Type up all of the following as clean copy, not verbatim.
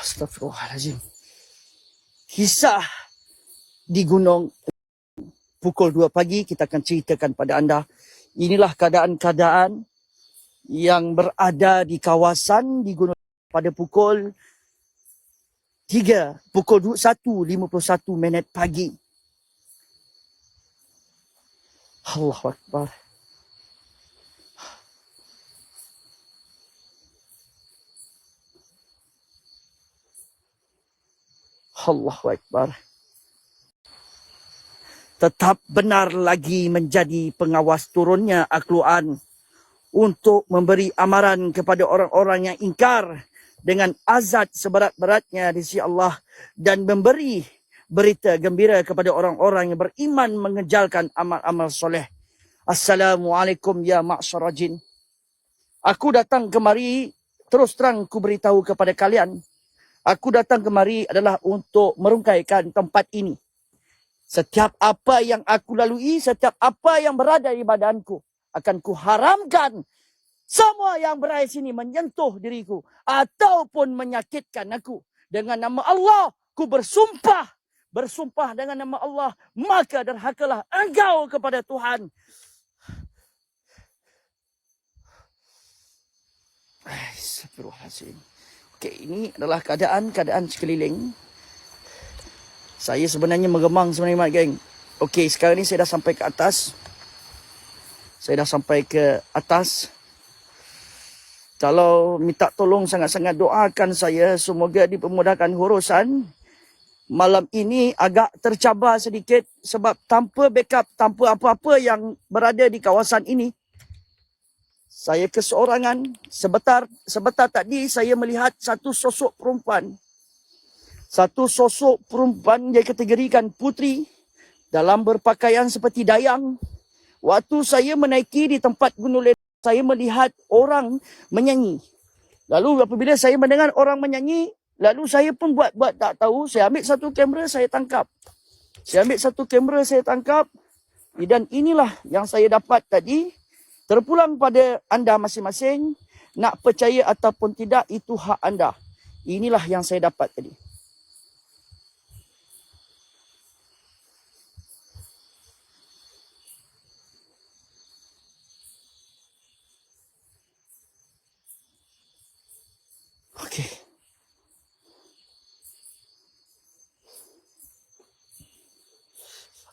Astagfirullahaladzim. Kisah di gunung pukul 2 pagi kita akan ceritakan pada anda. Inilah keadaan-keadaan yang berada di kawasan di gunung pada pukul 1:51 pagi. Allahu Akbar. Allahu Akbar. Tetap benar lagi menjadi pengawas turunnya Al-Quran untuk memberi amaran kepada orang-orang yang ingkar dengan azab seberat-beratnya di sisi Allah dan memberi berita gembira kepada orang-orang yang beriman mengejalkan amal-amal soleh. Assalamualaikum ya ma'syarul jin. Aku datang kemari, terus terang ku beritahu kepada kalian, aku datang kemari adalah untuk merungkaikan tempat ini. Setiap apa yang aku lalui, setiap apa yang berada di badanku, akan ku haramkan semua yang berada di sini menyentuh diriku ataupun menyakitkan aku. Dengan nama Allah, ku bersumpah dengan nama Allah, maka derhakalah engkau kepada Tuhan. Astagfirullahaladzim. Okey, ini adalah keadaan sekeliling. Saya sebenarnya mengemang sebenarnya, mat geng. Okey, sekarang ni saya dah sampai ke atas. Kalau minta tolong sangat-sangat doakan saya, semoga dipermudahkan urusan. Malam ini agak tercabar sedikit sebab tanpa backup, tanpa apa-apa yang berada di kawasan ini. Saya keseorangan. Sebentar tadi saya melihat satu sosok perempuan. Satu sosok perempuan yang dikategorikan putri dalam berpakaian seperti dayang. Waktu saya menaiki di tempat Gunung Ledang, saya melihat orang menyanyi. Lalu apabila saya mendengar orang menyanyi, lalu saya pun buat tak tahu. Saya ambil satu kamera, saya tangkap. Dan inilah yang saya dapat tadi. Terpulang pada anda masing-masing. Nak percaya ataupun tidak, itu hak anda. Inilah yang saya dapat tadi. Okey.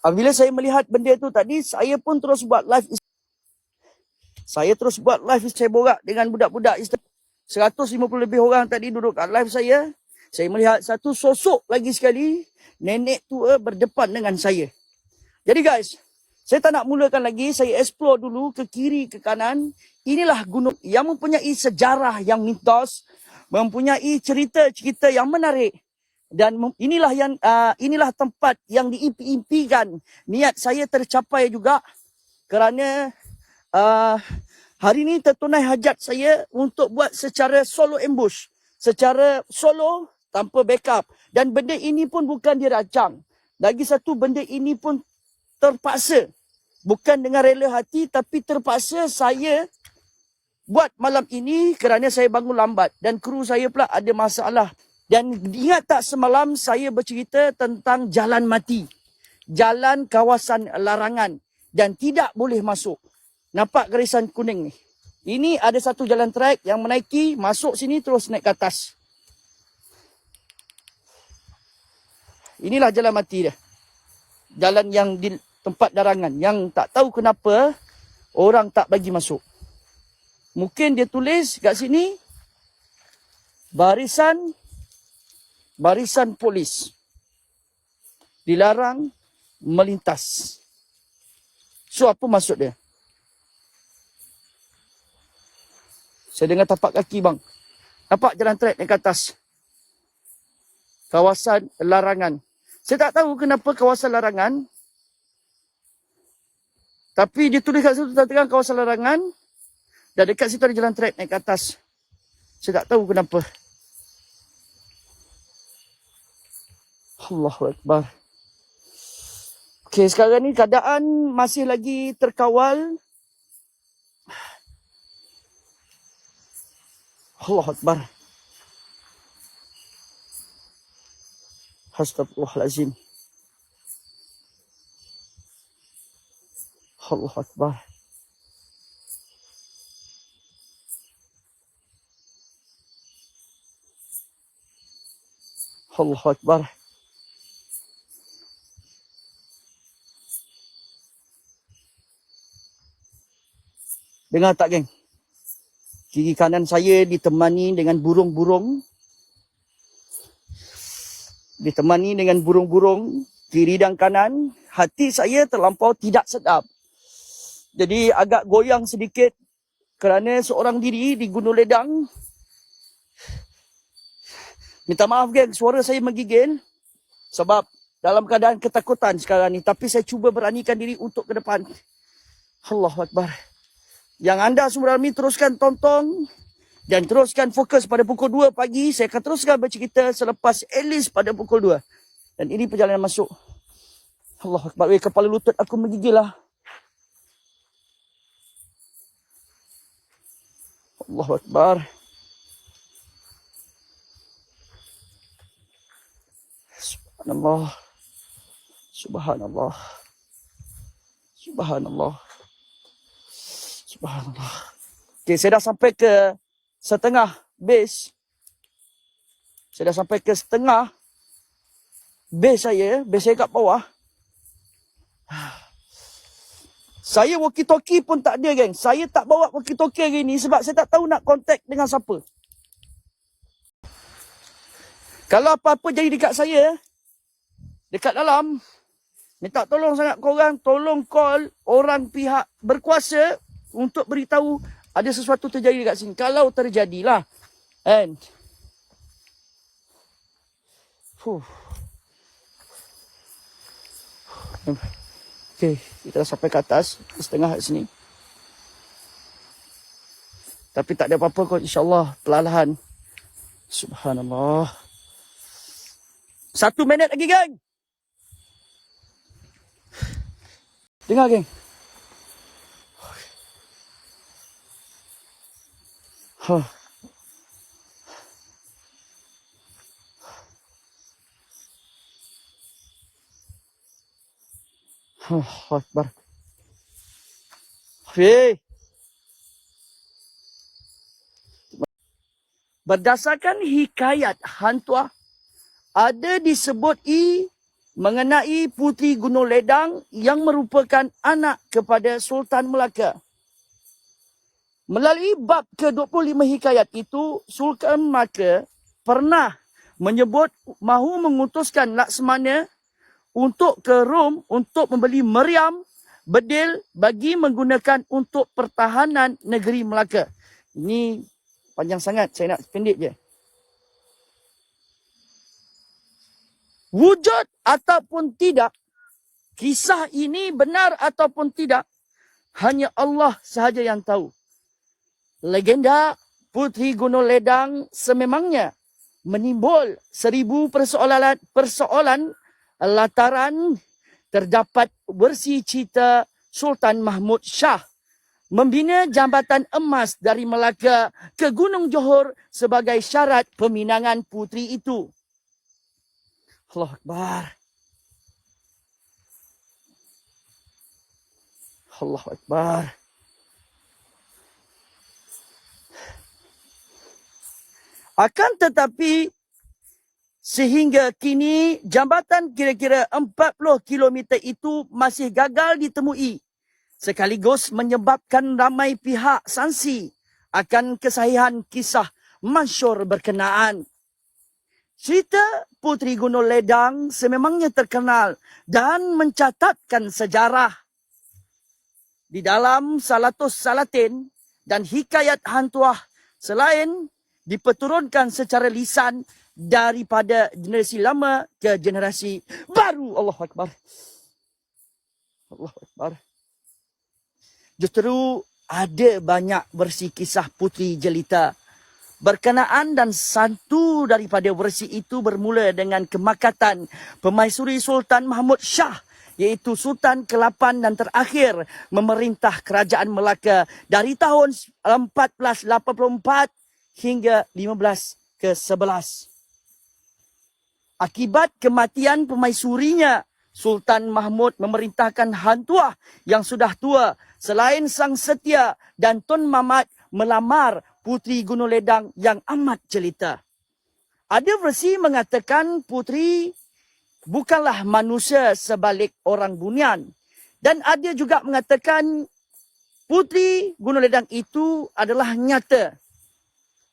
Apabila saya melihat benda itu tadi, saya pun terus buat live. Saya borak dengan budak-budak Islam. 150 lebih orang tadi duduk kat live saya. Saya melihat satu sosok lagi sekali, nenek tua berdepan dengan saya. Jadi guys, saya tak nak mulakan lagi, saya explore dulu ke kiri, ke kanan. Inilah gunung yang mempunyai sejarah yang mitos, mempunyai cerita-cerita yang menarik. Dan inilah tempat yang diimpi-impikan. Niat saya tercapai juga kerana hari ini tertunai hajat saya untuk buat secara solo ambush. Secara solo tanpa backup. Dan benda ini pun bukan dirancang. Lagi satu, benda ini pun terpaksa. Bukan dengan rela hati, tapi terpaksa saya buat malam ini kerana saya bangun lambat. Dan kru saya pula ada masalah. Dan ingat tak semalam saya bercerita tentang jalan mati. Jalan kawasan larangan. Dan tidak boleh masuk. Nampak garisan kuning ni. Ini ada satu jalan trek yang menaiki, masuk sini terus naik ke atas. Inilah jalan mati dia. Jalan yang di tempat larangan. Yang tak tahu kenapa orang tak bagi masuk. Mungkin dia tulis kat sini, barisan polis dilarang melintas. So apa maksud dia? Saya dengar tapak kaki bang. Nampak jalan trek naik ke atas. Kawasan larangan. Saya tak tahu kenapa kawasan larangan. Tapi dia tulis kat situ terang kawasan larangan. Dan dekat situ ada jalan trek naik ke atas. Saya tak tahu kenapa. Allahu Akbar. Okey, sekarang ni keadaan masih lagi terkawal. Allahu Akbar. Astagfirullahalazim. Allahu Akbar. Allahu Akbar. Dengar tak, geng? Kiri kanan saya ditemani dengan burung-burung. Ditemani dengan burung-burung kiri dan kanan. Hati saya terlampau tidak sedap. Jadi agak goyang sedikit kerana seorang diri di Gunung Ledang. Minta maaf, geng, suara saya menggigil sebab dalam keadaan ketakutan sekarang ni. Tapi saya cuba beranikan diri untuk ke depan. Allahu Akbar. Yang anda semua ni teruskan tonton dan teruskan fokus pada pukul 2 pagi. Saya akan teruskan bercerita selepas at least pada pukul 2. Dan ini perjalanan masuk. Allahu Akbar. Kepala lutut aku menggigil lah. Allahu Akbar. Subhanallah. Subhanallah. Subhanallah. Subhanallah. Okay, saya dah sampai ke setengah base. Saya dah sampai ke setengah base saya. Base saya kat bawah. Saya walkie-talkie pun tak ada, geng. Saya tak bawa walkie-talkie hari ni sebab saya tak tahu nak contact dengan siapa. Kalau apa-apa jadi dekat saya, dekat dalam, minta tolong sangat korang, tolong call orang pihak berkuasa untuk beritahu ada sesuatu terjadi dekat sini. Kalau terjadilah. And okay, kita dah sampai ke atas, setengah kat sini. Tapi tak ada apa-apa kot, insyaAllah, perlahan. Subhanallah. 1 minit lagi, geng. Dengar, geng. Akbar. Berdasarkan hikayat hantuah, ada disebut mengenai Puteri Gunung Ledang yang merupakan anak kepada Sultan Melaka. Melalui bab ke-25 hikayat itu, Sultan Melaka pernah menyebut mahu mengutuskan Laksmana untuk ke Rom untuk membeli meriam bedil bagi menggunakan untuk pertahanan negeri Melaka. Ini panjang sangat, saya nak pendek je. Wujud ataupun tidak, kisah ini benar ataupun tidak, hanya Allah sahaja yang tahu. Legenda Puteri Gunung Ledang sememangnya menimbul 1000 persoalan lantaran terdapat versi cerita Sultan Mahmud Shah membina jambatan emas dari Melaka ke Gunung Johor sebagai syarat peminangan puteri itu. Allahu Akbar. Allahu Akbar. Akan tetapi, sehingga kini jambatan kira-kira 40 km itu masih gagal ditemui, sekaligus menyebabkan ramai pihak sangsi akan kesahihan kisah masyhur berkenaan. Cerita Puteri Gunung Ledang sememangnya terkenal dan mencatatkan sejarah. Di dalam Salatus Salatin dan hikayat hantuah selain diperturunkan secara lisan daripada generasi lama ke generasi baru. Allahu Akbar. Allahu Akbar. Justru ada banyak versi kisah puteri jelita berkenaan dan satu daripada versi itu bermula dengan kemakatan Permaisuri Sultan Mahmud Shah, iaitu Sultan ke-8 dan terakhir memerintah kerajaan Melaka dari tahun 1484 hingga 15 ke-11. Akibat kematian pemaisurinya, Sultan Mahmud memerintahkan Han Tuah yang sudah tua selain Sang Setia dan Tun Mamat melamar Puteri Gunung Ledang yang amat jelita. Ada versi mengatakan puteri bukanlah manusia sebalik orang bunian. Dan ada juga mengatakan Puteri Gunung Ledang itu adalah nyata.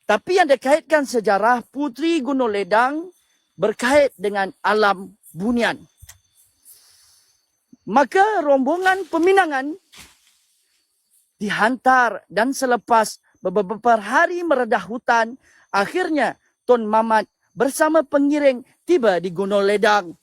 Tapi yang dikaitkan sejarah, Puteri Gunung Ledang berkait dengan alam bunian. Maka rombongan peminangan dihantar dan selepas beberapa hari meredah hutan, akhirnya Tun Mamat bersama pengiring tiba di Gunung Ledang.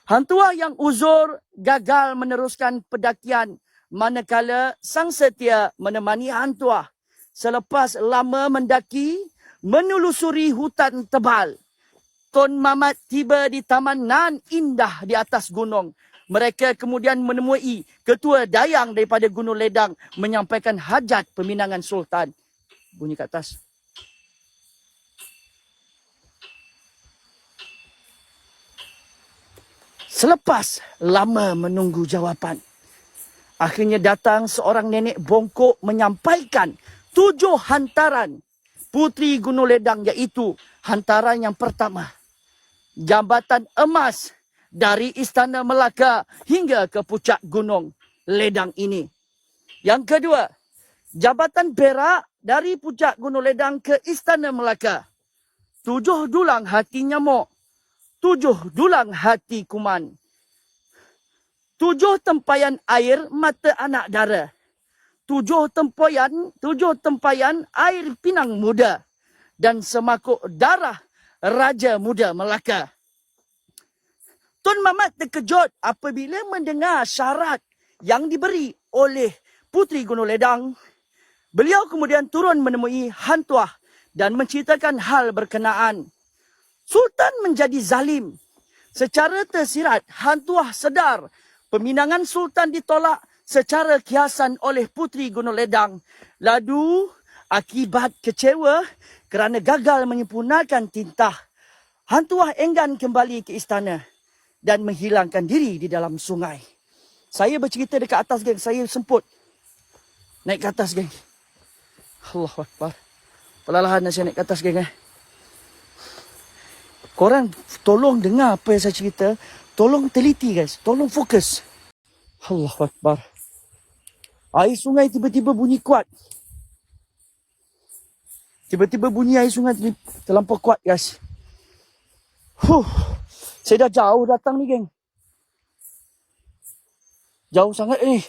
Han Tuah yang uzur gagal meneruskan pendakian, manakala Sang Setia menemani Han Tuah. Selepas lama mendaki, menelusuri hutan tebal, Tun Mamat tiba di taman nan indah di atas gunung. Mereka kemudian menemui ketua dayang daripada Gunung Ledang menyampaikan hajat peminangan Sultan. Bunyi kat atas. Selepas lama menunggu jawapan, akhirnya datang seorang nenek bongkok menyampaikan 7 hantaran Puteri Gunung Ledang, iaitu hantaran yang pertama, jabatan emas dari Istana Melaka hingga ke puncak Gunung Ledang ini. Yang kedua, jabatan perak dari puncak Gunung Ledang ke Istana Melaka. 7 dulang hati nyamuk, 7 dulang hati kuman, 7 tempayan air mata anak dara, 7 tempayan air pinang muda, dan semakuk darah Raja Muda Melaka. Tun Mamat terkejut apabila mendengar syarat yang diberi oleh Puteri Gunung Ledang. Beliau kemudian turun menemui Han Tuah dan menceritakan hal berkenaan. Sultan menjadi zalim. Secara tersirat, Han Tuah sedar peminangan Sultan ditolak secara kiasan oleh Puteri Gunung Ledang. Lalu, akibat kecewa kerana gagal menyempurnakan tintah, Han Tuah enggan kembali ke istana dan menghilangkan diri di dalam sungai. Saya bercerita dekat atas, geng. Saya semput naik ke atas, geng. Allahu Akbar. Perlahan-lahan saya naik ke atas, geng. Korang tolong dengar apa yang saya cerita. Tolong teliti, guys. Tolong fokus. Allahu Akbar. Air sungai tiba-tiba bunyi kuat. Tiba-tiba bunyi air sungai terlampau kuat, guys. Saya dah jauh datang ni, geng. Jauh sangat ni.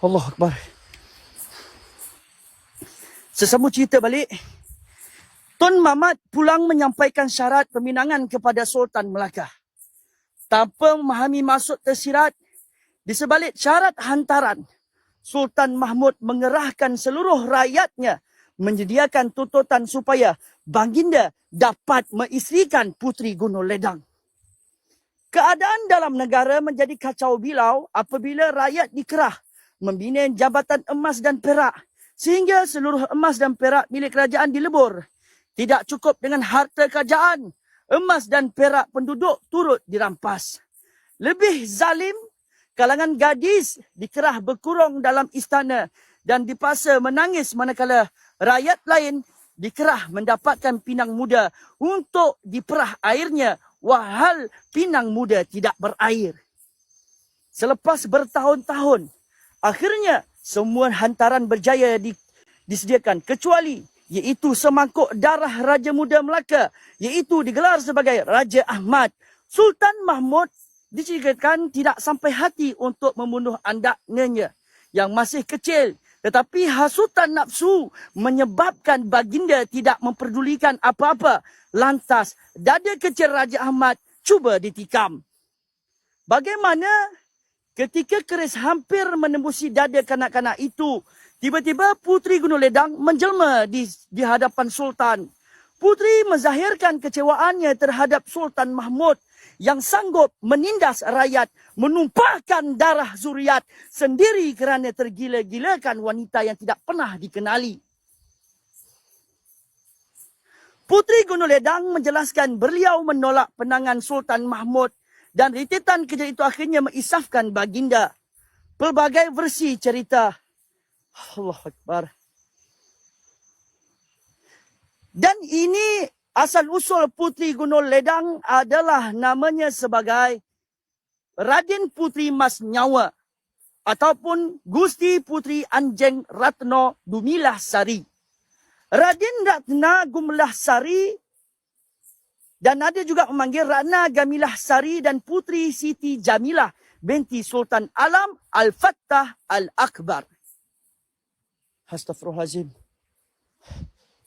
Allahu Akbar. Sesambung cerita balik, Tun Mamat pulang menyampaikan syarat peminangan kepada Sultan Melaka. Tanpa memahami maksud tersirat, di sebalik syarat hantaran, Sultan Mahmud mengerahkan seluruh rakyatnya menyediakan tuntutan supaya Baginda dapat mengisterikan Puteri Gunung Ledang. Keadaan dalam negara menjadi kacau bilau apabila rakyat dikerah membina jabatan emas dan perak, sehingga seluruh emas dan perak milik kerajaan dilebur. Tidak cukup dengan harta kerajaan, emas dan perak penduduk turut dirampas. Lebih zalim, kalangan gadis dikerah berkurung dalam istana dan dipaksa menangis manakala rakyat lain dikerah mendapatkan pinang muda untuk diperah airnya, walhal pinang muda tidak berair. Selepas bertahun-tahun, akhirnya semua hantaran berjaya disediakan kecuali iaitu semangkuk darah Raja Muda Melaka, iaitu digelar sebagai Raja Ahmad. Sultan Mahmud diceritakan tidak sampai hati untuk membunuh anaknya yang masih kecil, tetapi hasutan nafsu menyebabkan baginda tidak memperdulikan apa-apa. Lantas dada kecil Raja Ahmad cuba ditikam. Bagaimana ketika keris hampir menembusi dada kanak-kanak itu, tiba-tiba Puteri Gunung Ledang menjelma di hadapan Sultan. Puteri menzahirkan kecewaannya terhadap Sultan Mahmud yang sanggup menindas rakyat, menumpahkan darah zuriat sendiri kerana tergila-gilakan wanita yang tidak pernah dikenali. Puteri Gunung Ledang menjelaskan beliau menolak penangan Sultan Mahmud dan rentetan kerja itu akhirnya mengisafkan baginda. Pelbagai versi cerita. Allahu Akbar. Dan ini asal-usul Puteri Gunung Ledang adalah namanya sebagai Raden Puteri Mas Nyawa ataupun Gusti Puteri Anjeng Ratno Dumilah Sari. Raden Ratna Gumilah Sari dan ada juga memanggil Ratna Gamilah Sari dan Puteri Siti Jamilah binti Sultan Alam Al-Fattah Al-Akbar. Astaghfirullahalazim.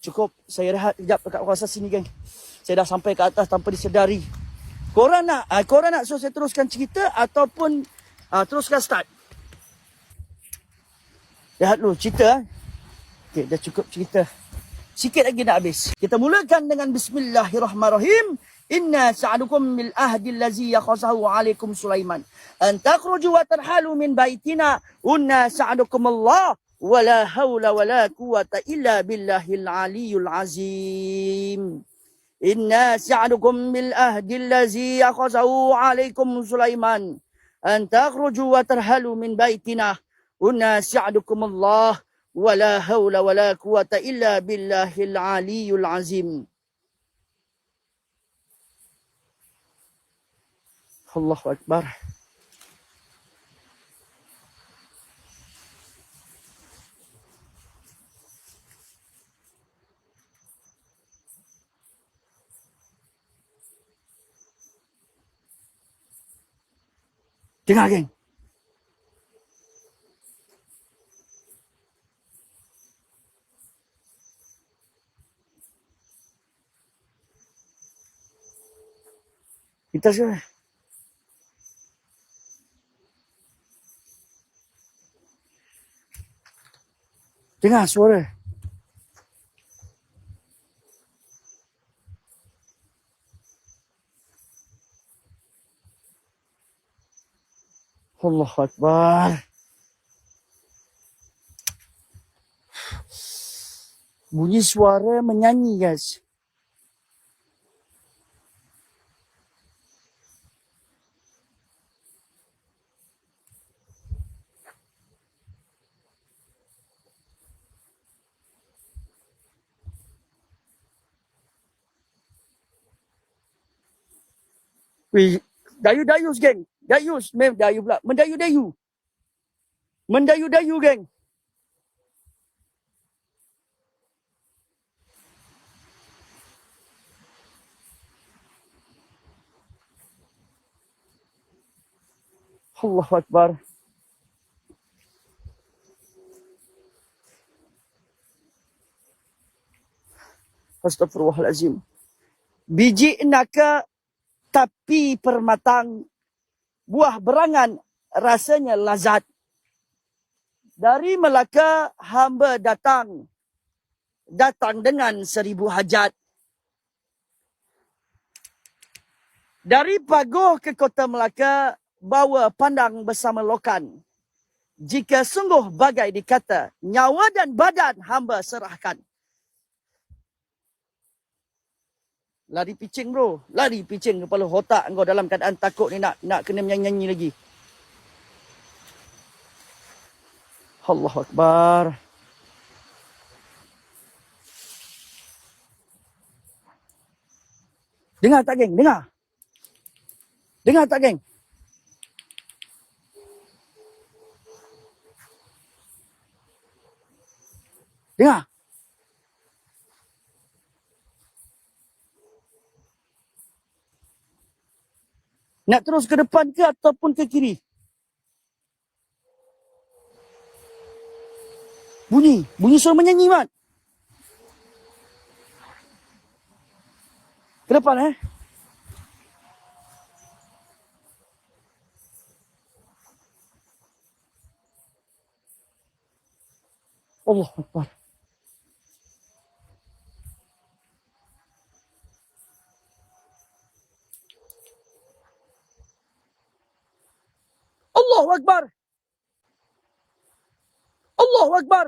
Cukup saya rehat sekejap dekat kawasan sini, geng. Saya dah sampai ke atas tanpa disedari. Korang nak suruh saya teruskan cerita ataupun teruskan start? Rehat dulu cerita. Okey, dah cukup cerita. Sikit lagi nak habis. Kita mulakan dengan bismillahirrahmanirrahim. Inna sa'adukum mil ahdi allazi yakhasahu alaikum Sulaiman. An takhruju wa tarhalu min baitina. Inna sa'adukum Allah. Wala hawla wala quwata illa billahil aliyul azim. Inna sa'adukum mil ahdi allazi yakhasahu alaikum Sulaiman. An takhruju wa tarhalu min baitina. Inna sa'adukum Allah. Wala hawla wala quwata illa billahil aliyul azim. Allahu Akbar. Dengar, geng. Kita sudah. Dengar suara. Allahu Akbar. Bunyi suara menyanyi, guys. Wih, dayu-dayus, geng. Dayus, dayu pula. Mendayu-dayu. Mendayu-dayu, geng. Allahu Akbar. Astagfirullahalazim. Biji naka tapi permatang, buah berangan rasanya lazat. Dari Melaka hamba datang dengan 1000 hajat. Dari Pagoh ke kota Melaka bawa pandang bersama lokan. Jika sungguh bagai dikata, nyawa dan badan hamba serahkan. Lari picing, bro. Lari picing kepala otak kau dalam keadaan takut ni nak kena menyanyi lagi. Allahu Akbar. Dengar tak, geng? Dengar. Dengar tak, geng? Dengar. Nak terus ke depan ke ataupun ke kiri? Bunyi suara menyanyi, Mat. Ke depan, Allah Akbar. Allahu Akbar. Allahu Akbar.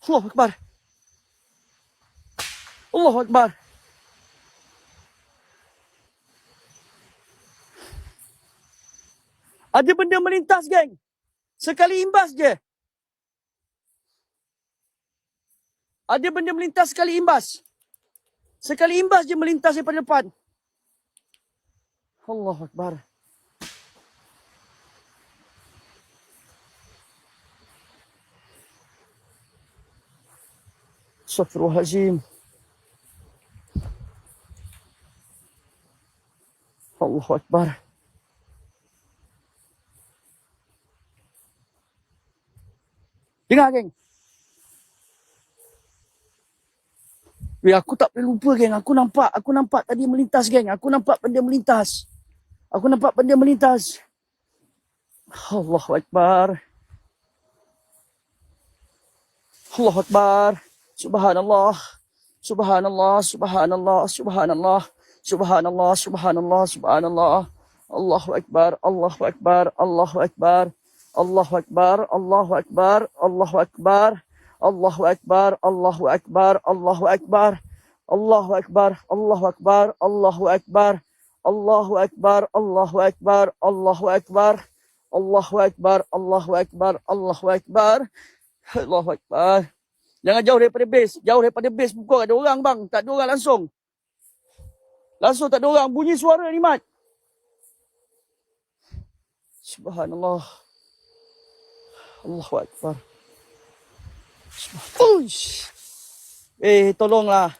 Allahu Akbar. Allahu Akbar. Ada benda melintas, geng. Sekali imbas je. Ada benda melintas sekali imbas. Sekali imbas je melintas daripada depan. Allahu Akbar. Astaghfirullahaladzim. Allahu Akbar. Dengar, geng. Aku tak boleh lupa, geng. Aku nampak tadi melintas, geng. Aku nampak benda melintas. Allahu Akbar. Allahu Akbar. Subhanallah. Subhanallah. Subhanallah. Subhanallah. Subhanallah. Subhanallah. Subhanallah. Allahu Akbar. Allahu Akbar. Allahu Akbar. Allahu Akbar. Allahu Akbar. Allahu Akbar. Allahu Akbar. Allahu Akbar. Allahu Akbar. Allahu Akbar. Allahu Akbar. Allahu Akbar. Allahu Akbar. Allahu Akbar. Allahu Akbar. Allahu Akbar. Allahu Akbar. Allahu Akbar. Allahu Akbar. Jangan jauh daripada base. Jauh daripada base pukul ada orang, bang. Tak ada orang langsung. Langsung tak ada orang. Bunyi suara ni, Mat. Subhanallah. Allahu Akbar. Uish. Tolonglah.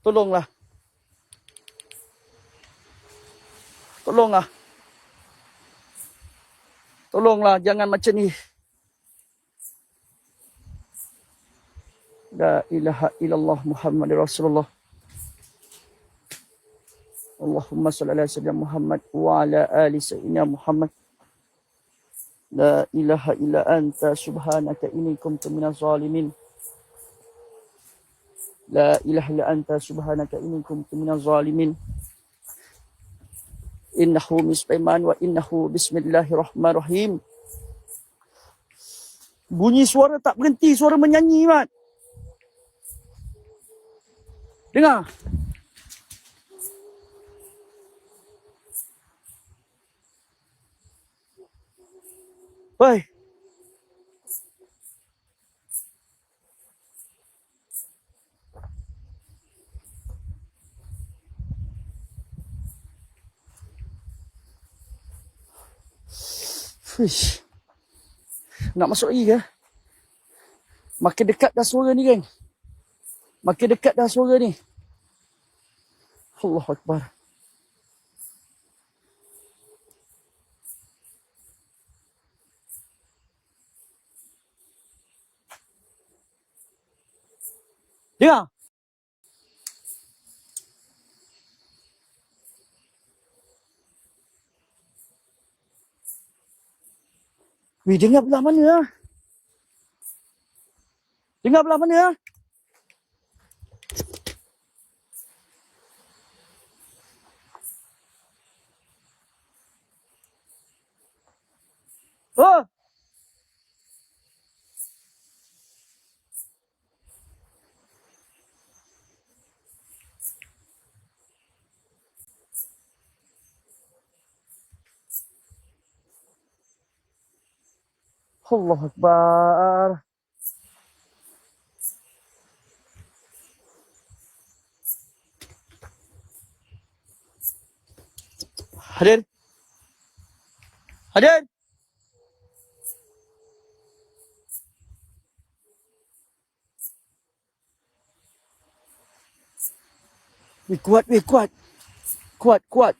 Tolonglah. Tolonglah. Tolonglah. Jangan macam ni. La ilaha illallah Muhammad Rasulullah. Allahumma salli ala sayyidina Muhammad wa ala ali sayyidina Muhammad. La ilaha illa anta subhanaka inni kuntu minaz zalimin. La ilaha illa anta subhanaka inni kuntu minaz zalimin. Innahu Sulaiman wa innahu bismillahirrahmanirrahim. Bunyi suara tak berhenti, suara menyanyi, Mat. Dengar. Hei. Fish. Nak masuk lagi ke? Makin dekat dah suara ni, geng. Makin dekat dah suara ni. Allahu Akbar. Dengar. Weh, dengar belah mana? Dengar belah mana? Oh. Allahu Akbar. Hadir. Hadir. Weh, kuat, weh, kuat. Kuat, kuat.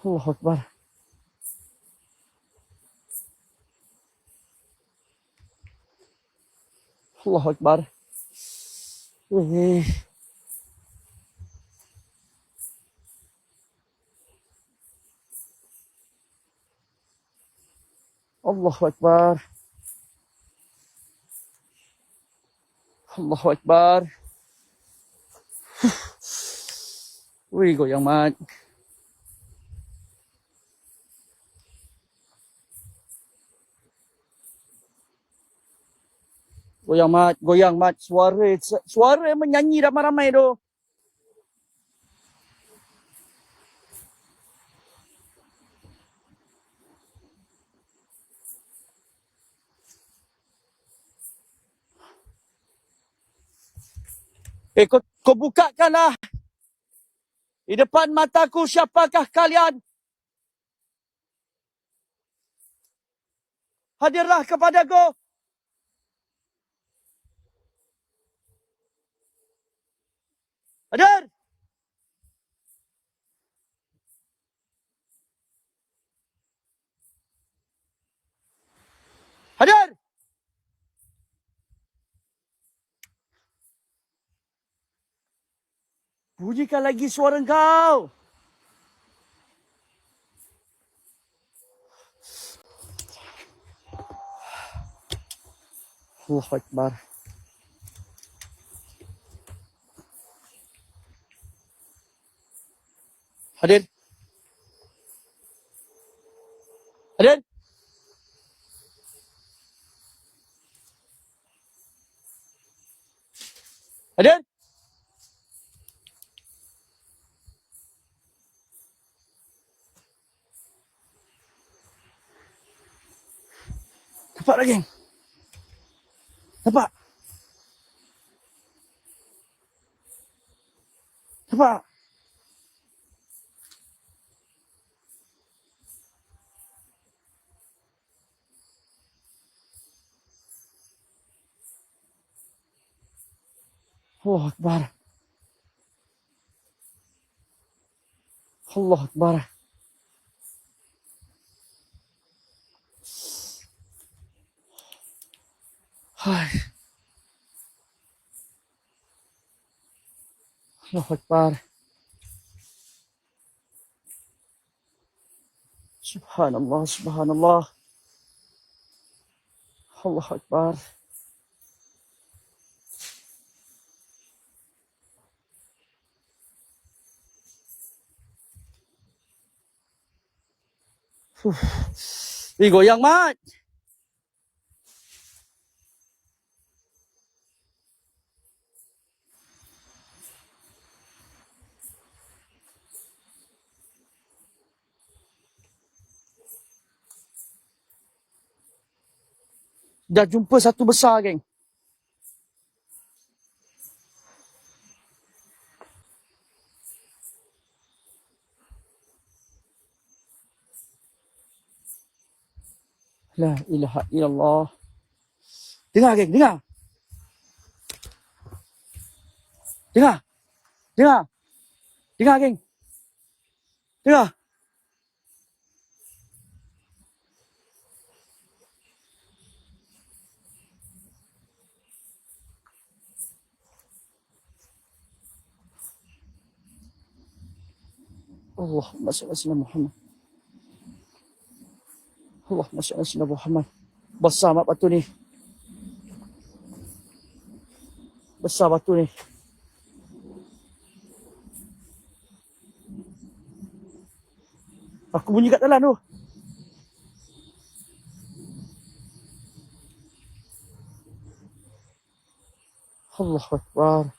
Allahu Akbar. Allahu Akbar. Weh. Allahu Akbar. Allahu Akbar. Wih, goyang, Mat. Goyang mat. Suara menyanyi ramai-ramai tu. Kau bukakanlah di depan mataku siapakah kalian. Hadirlah kepadaku. Hadir. Hadir. Bunyikan lagi suara kau. Allahu Akbar. Hadir. Hadir. Hadir. Nampak lagi. Nampak. Nampak. Allahu Akbar. Allahu Akbar. Hai. Allahu Akbar. Subhanallah, subhanallah. Allahu Akbar. Goyang mat. Dah jumpa satu besar, geng. La ilaha illallah. Dengar, geng, dengar. Dengar. Dengar. Dengar, geng. Dengar. Allahumma salli ala Muhammad. Allahumma salli ala Muhammad. Besar mat batu ni. Besar batu ni. Aku bunyi kat dalam tu. Allahu Akbar.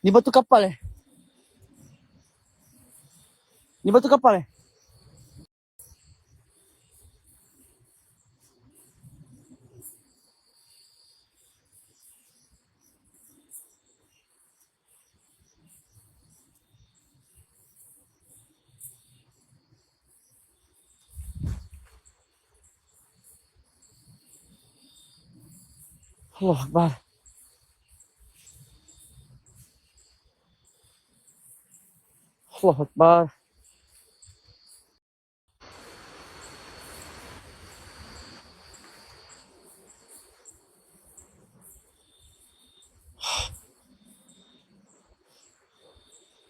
Ni batu kapal eh. Ni batu kapal eh. Allahu Akbar. Allahu Akbar.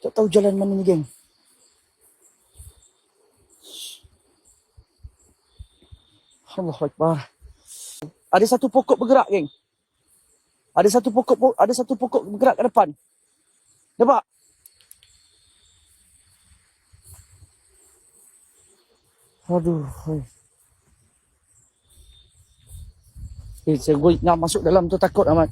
Tak tahu jalan mana ni, geng. Allahu Akbar. Ada satu pokok bergerak, geng. Ada satu pokok bergerak ke depan. Nampak? Aduh. Saya nak masuk dalam tu takut amat.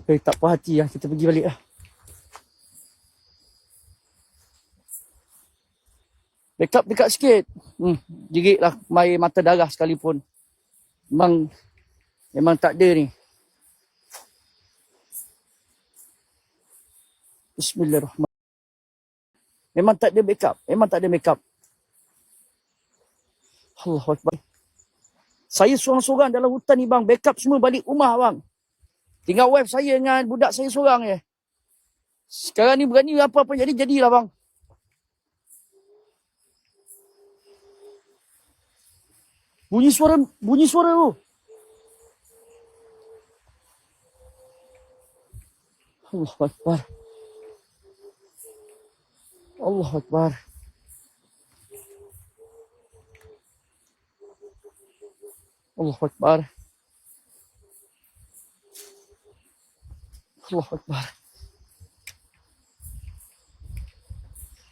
Tak puas hati lah. Kita pergi balik lah. Backup dekat sikit. Jerit lah. Air mata darah sekalipun. Memang tak ada ni. Bismillahirrahmanirrahim. Memang tak ada backup. Allahu Akbar. Saya seorang-seorang dalam hutan ni bang. Backup semua balik rumah bang. Tinggal wife saya dengan budak saya seorang je. Sekarang ni berani apa-apa jadilah bang. Bunyi suara tu. Allahu Akbar. Allahu Akbar. Allahu Akbar. Allahu Akbar.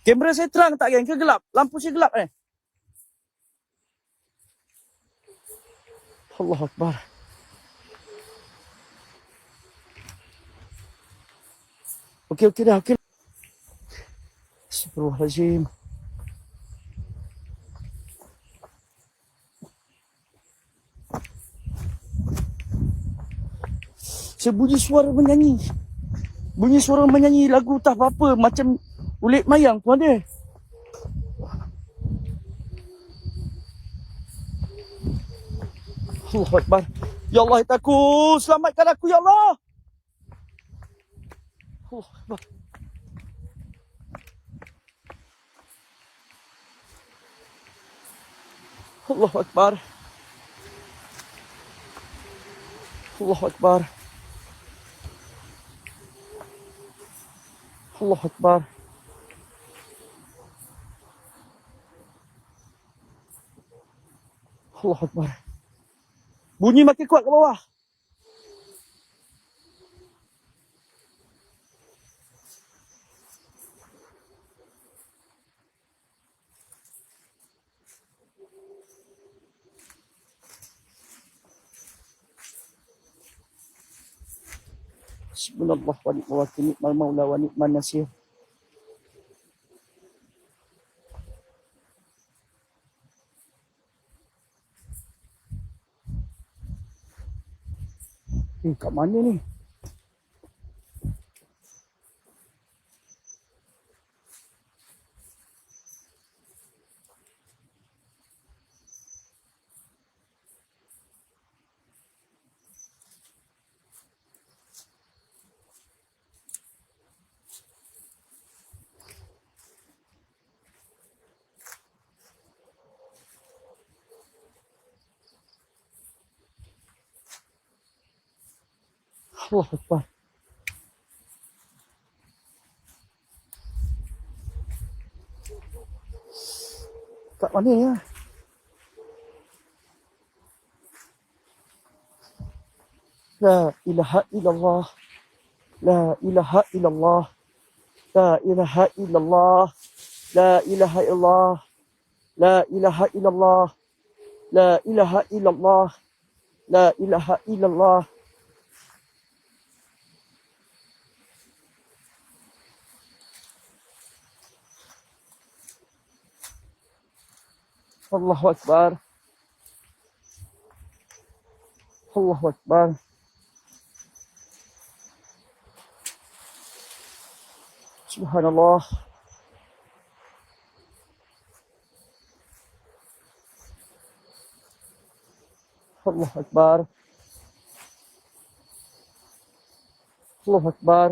Kamera saya terang tak geng? Ke gelap? Lampu saya gelap eh? Allahu Akbar. Okey dah, okey. Astagfirullahaladzim. Saya bunyi suara menyanyi lagu tak apa-apa macam ulit mayang tu ada. Allahu Akbar. Ya Allah, aku selamatkan aku ya Allah. Allahu Akbar. Allahu Akbar. Allahu Akbar. Allahu Akbar. Allahu Akbar. Bunyi makin kuat ke bawah. Bismillah wa ni'mal wakil, ni'mal maula wa ni'mal nasir. Kat mana ni? Allahu Akbar. Kat mana ya? La ilaha illallah. La ilaha illallah. La ilaha illallah. La ilaha illallah. La ilaha illallah. La ilaha illallah. La ilaha illallah. Allahu Akbar. Allahu Akbar. Subhanallah. Allahu Akbar. Allahu Akbar.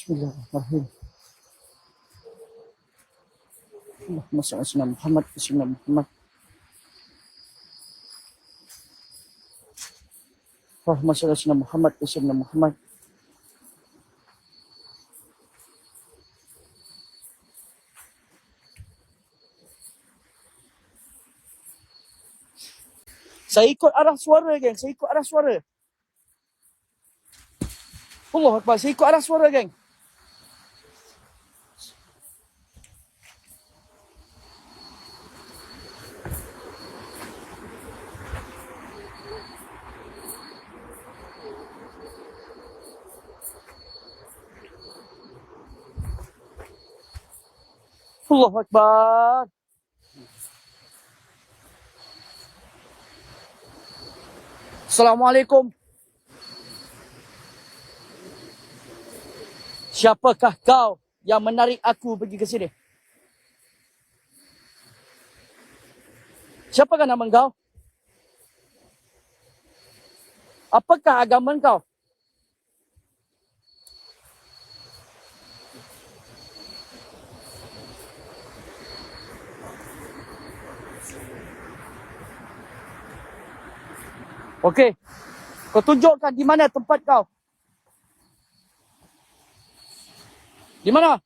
Bismillahirrahmanirrahim. Allahumma salli ala Muhammad wa sallam Muhammad. Allahumma salli ala Muhammad wa sallam Muhammad. Saya ikut arah suara, geng. Saya ikut arah suara. Allah Akbar. Saya ikut arah suara, geng. Allah Akbar. Assalamualaikum. Siapakah kau yang menarik aku pergi ke sini? Siapakah nama kau? Apakah agama kau? Okey. Kau tunjukkan di mana tempat kau. Di mana?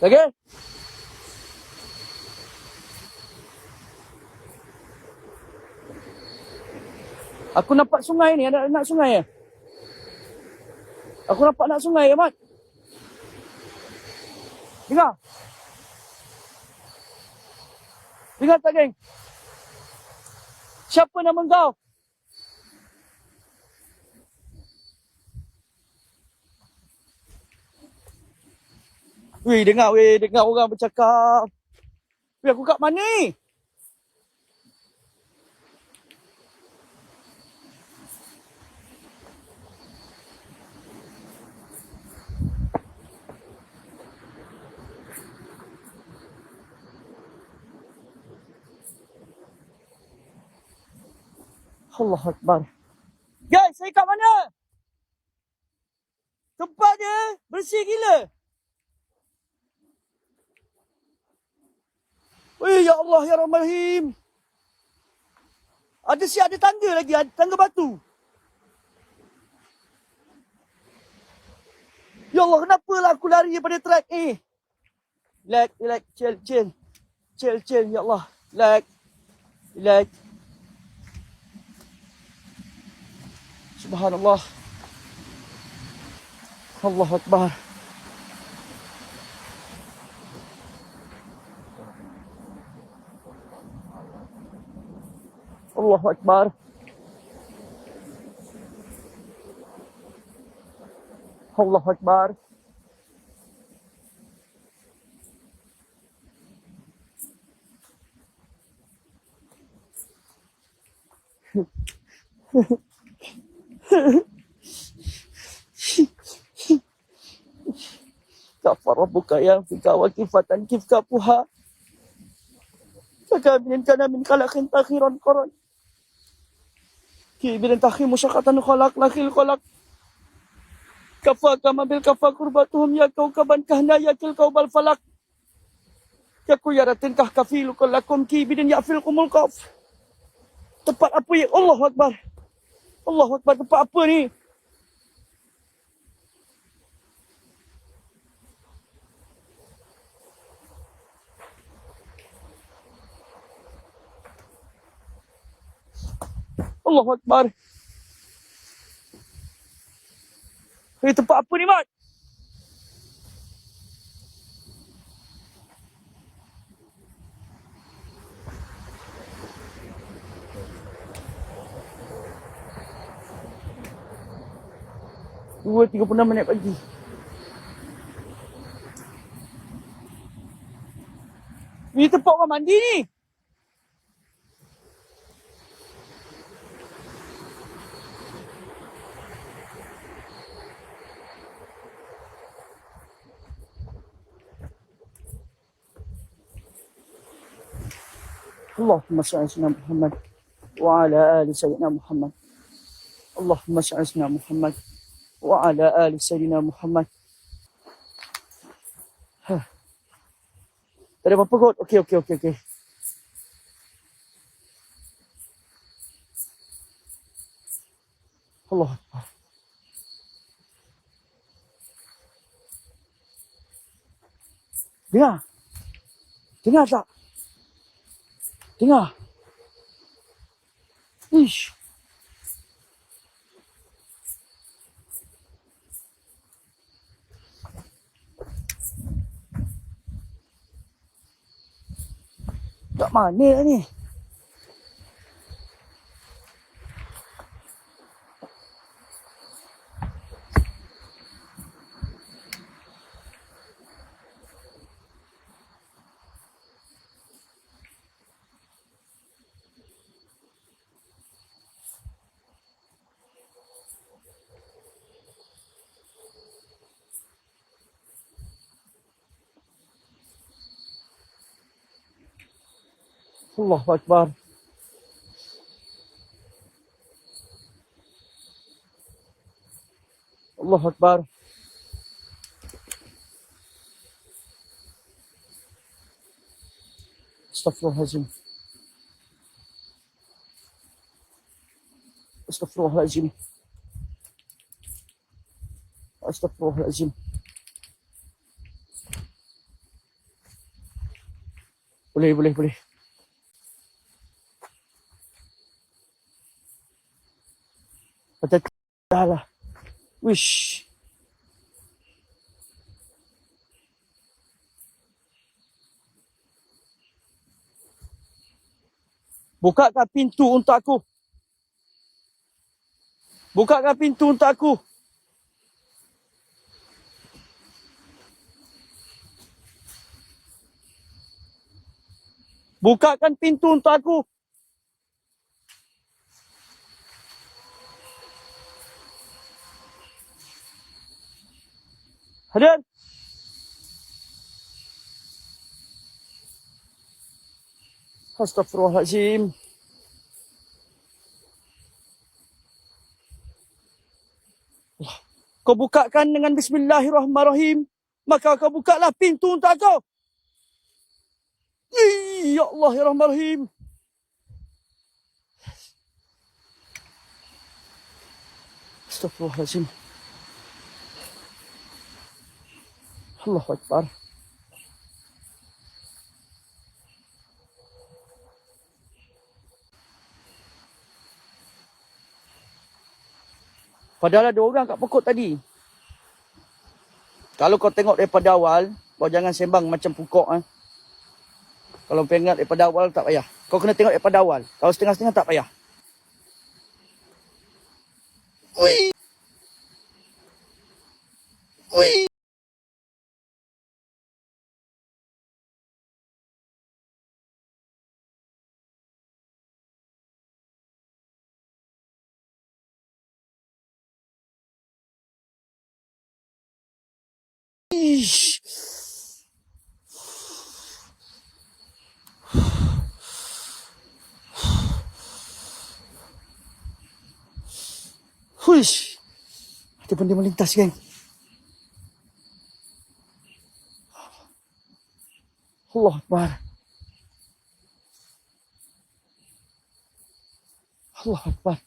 Okey? Aku nampak sungai ni. Ada nak sungai ya? Aku nampak nak sungai ya, Mat. Dengar? Dengar tak, geng? Siapa nama kau? Weh, dengar orang bercakap. Weh, aku kat mana ni? Allah Akbar. Guys, saya kat mana? Tempat dia bersih gila. Weh, ya Allah, ya Rahman Rahim. Ada tangga lagi, ada tangga batu. Ya Allah, kenapa lah aku lari daripada track ni? Relax, chill, ya Allah. Relax. Subhanallah. Allah Akbar. Allah Akbar. Allah Akbar. Kafar rabbuka yang fika wa kifatan kifka puha. Saka min kana min khalaqin takhiran qaran. Ki bin takhim musyaqatan khalaq lakhil khalaq. Kafa kama bil kafa qurbatuhum ya kaukaban kahna yakil kaubal falak. Yaku yaratin kah kafilu lakum ki bin ya'fil kumul qaf. Tempat apa ya? Allah Akbar. Allah Akbar, tempat apa ni? Allah Akbar. Ini tempat apa ni, Mat? Dua 36 minit pagi. Ini tempat orang mandi ni. Allahumma salli ala Muhammad wa ala ali sayyidina Muhammad. Allahumma salli ala Muhammad wa ala ali sayyidina Muhammad. Tak ada apa-apa kot. Okey. Allah Akbar. Dengar tak? Tengah. Ish. Kat mana ni? Allahu Akbar. Allahu Akbar. Astaghfirullahaladzim. Astaghfirullahaladzim. Astaghfirullahaladzim. Boleh. Dah lah. Wish. Bukakan pintu untuk aku. Bukakan pintu untuk aku. Bukakan pintu untuk aku. Hadir. Astaghfirullahaladzim. Kau bukakan dengan Bismillahirrahmanirrahim. Maka kau bukalah pintu untuk aku. Ya Allah, ya Rahmanirrahim. Astaghfirullahaladzim. Allahu Akbar. Padahal ada orang kat pokok tadi. Kalau kau tengok daripada awal, kau jangan sembang macam pokok. Kalau pengen daripada awal, tak payah. Kau kena tengok daripada awal. Kalau setengah-setengah, tak payah. Ui. Ui. Ish. Huish. Ada benda melintas, geng. Allah Akbar. Allah Akbar.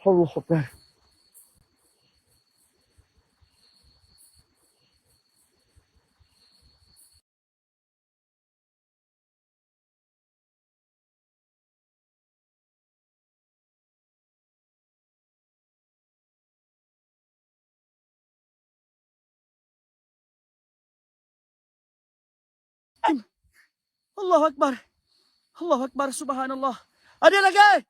Allah Akbar. Allah Akbar. Allah Akbar. Subhanallah. Ada lagi.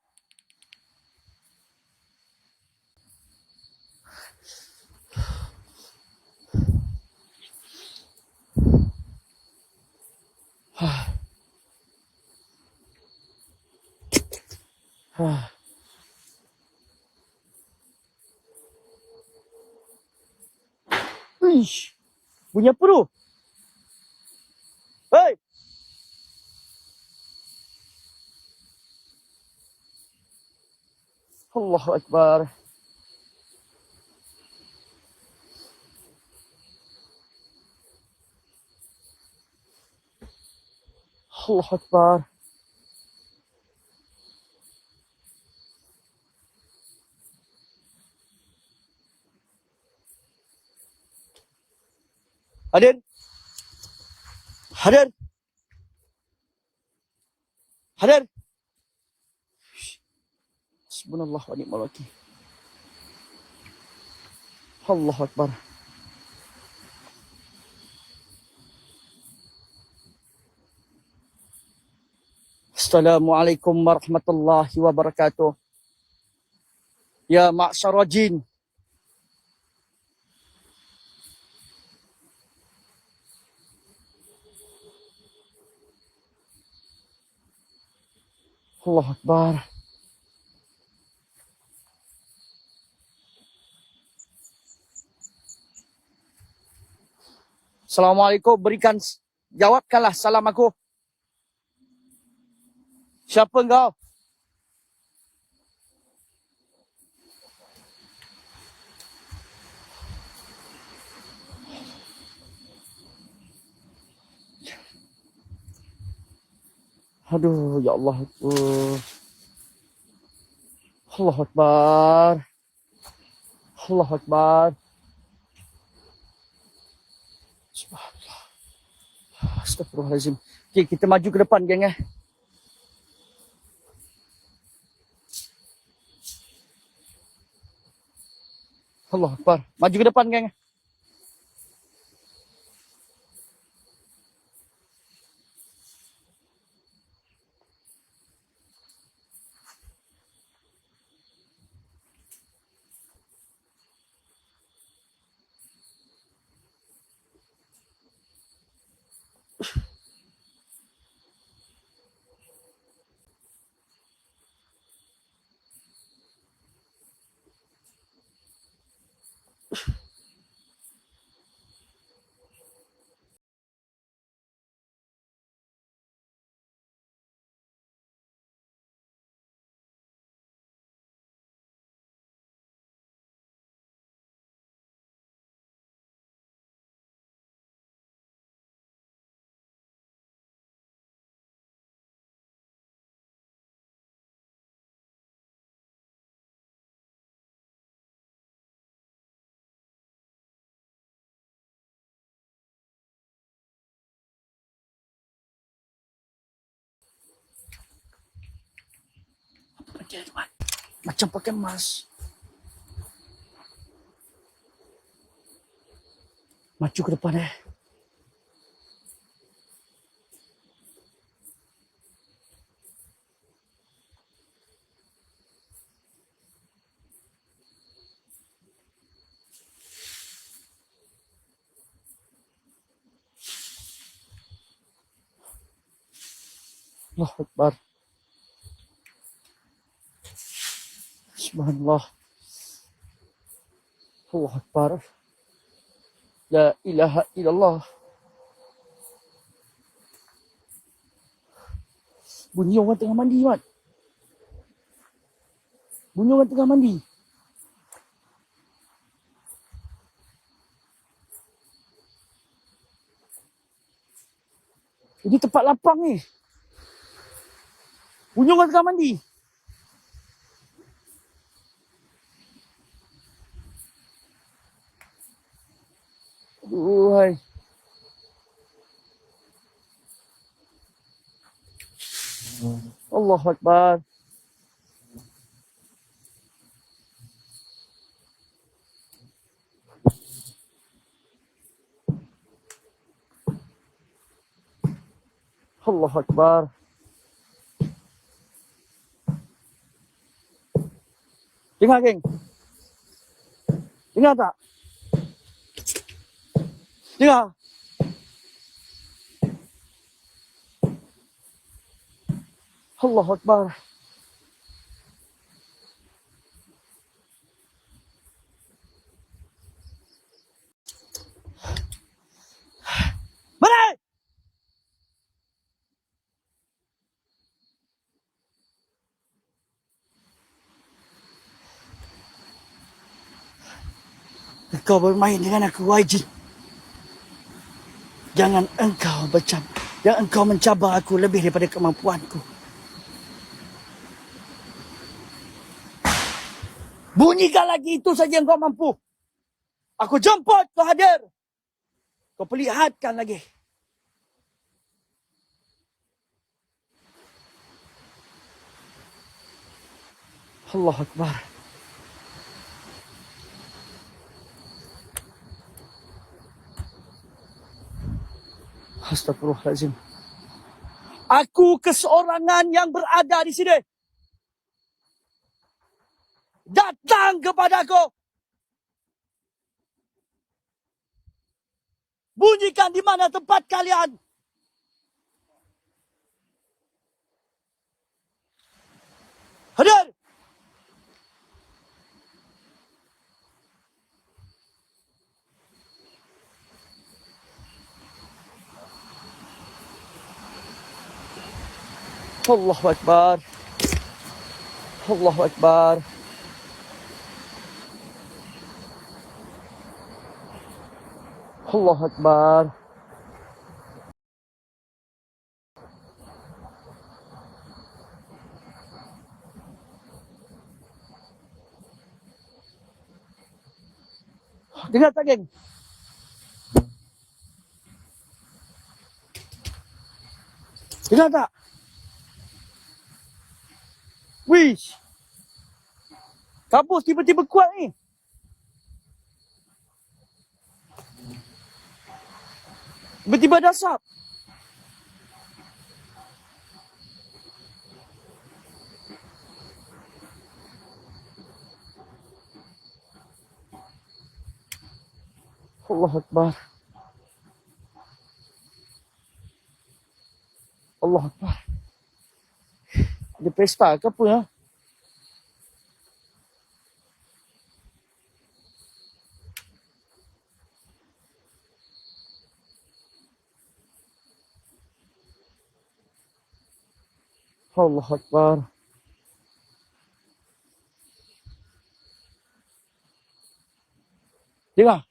Ish. Bunyi apa tu? Hei. Allahu Akbar. Allahu Akbar. Adin. Hadir. Hadir. Subhanallah wa ni'mal wakil. Allahu Akbar. Assalamualaikum warahmatullahi wabarakatuh. Ya ma'syara jin. Allahu Akbar. Assalamualaikum, berikan jawabkanlah salam aku. Siapa engkau? Aduh, ya Allah. Allahu Akbar. Allahu Akbar. Subhanallah. Astagfirullahaladzim. Okay, kita maju ke depan, geng. Allahu Akbar. Maju ke depan, geng. Macam pakai emas. Maju ke depan, Allahu Akbar. Subhanallah. Allahu Akbar. La ilaha illallah. Bunyi orang tengah mandi, Mat. Bunyi orang tengah mandi. Ini tempat lapang ni. Bunyi orang tengah mandi. Aduh, hai. Allahu Akbar. Allahu Akbar. Dengar, geng. Dengar tak? Dengar. Allahu Akbar. Balik! Engkau bermain dengan aku, wajib. Jangan engkau mencabar aku lebih daripada kemampuanku. Bunyikan lagi, itu saja yang kau mampu. Aku jemput kau hadir. Kau perlihatkan lagi. Allah Akbar. Astagfirullahaladzim. Aku keseorangan yang berada di sini. Datang kepadaku. Bunyikan di mana tempat kalian. Hadir. Allahu Akbar. Allahu Akbar. Allahu Akbar. Dengar tak, geng? Dengar tak? Wish. Kabus tiba-tiba kuat ni. Tiba-tiba ada asap. Allah Akbar. Allah Akbar. Ada pesta ke apa ya? Allah Akbar. Dengar.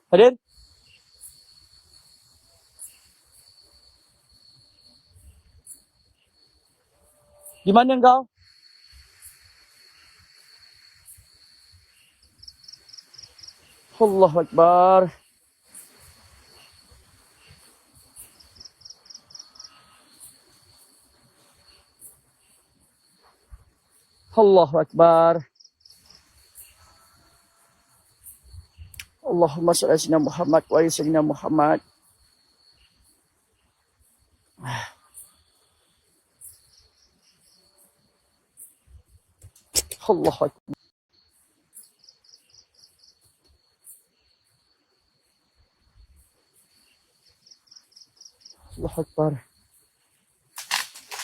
Hadir. Di mana engkau? Allah Akbar. Allah Akbar. Allahumma salli ala sayyidina Muhammad wa ala sayyidina Muhammad. Allah Akbar. Allah Akbar.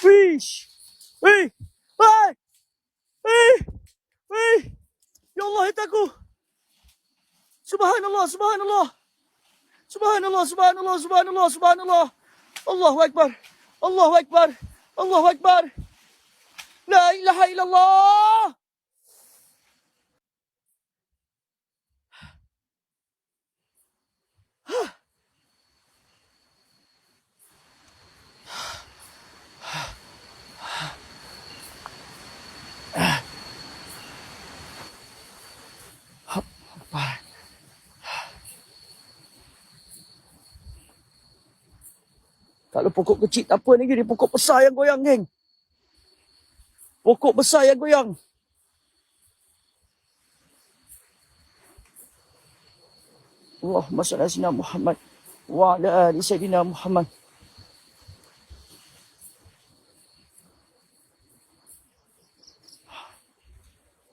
Wish. Wih. Hai. Wih. Wih. Ya Allah, hitaku. Subhanallah, subhanallah. Subhanallah, subhanallah, subhanallah, subhanallah. Allahu Akbar. Allahu Akbar. Allahu Akbar. La ilaha illallah. Kalau pokok kecil tak apa ni, dia pokok besar yang goyang, geng. Pokok besar yang goyang. Allahumma salli ala sayyidina Muhammad wa ala ali sayyidina Muhammad.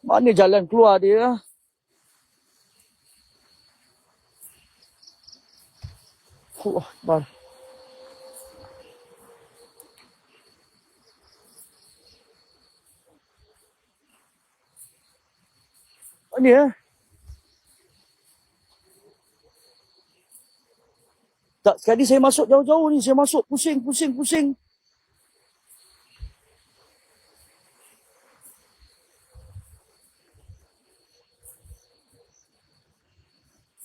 Mana jalan keluar dia? Allah Akbar. Mana ya? Tak, sekali saya masuk jauh-jauh ni. Saya masuk pusing, pusing, pusing.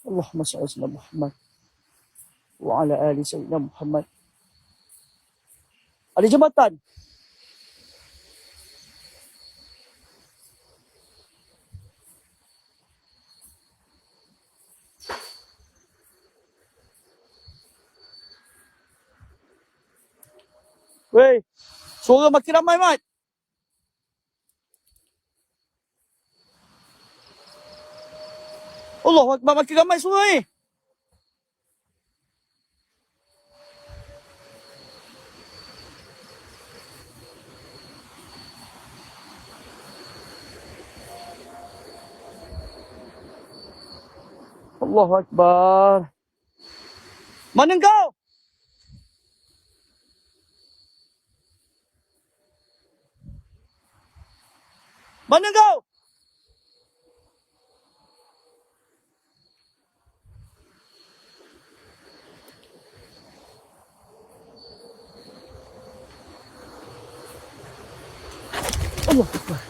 Allahumma salli ala sayyidina Muhammad wa ala ali sayyidina Muhammad. Ada jambatan. Weh, suara makin ramai, Mat. Allah Akbar, makin ramai suara ni. Allah Akbar. Mana kau? Mana kau? Allah Akbar.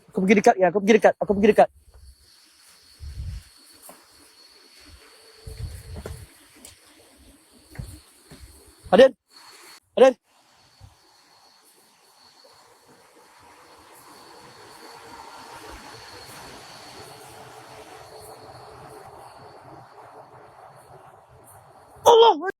Aku pergi dekat ya, aku pergi dekat, aku pergi dekat. Aden, Aden. Allah Akbar.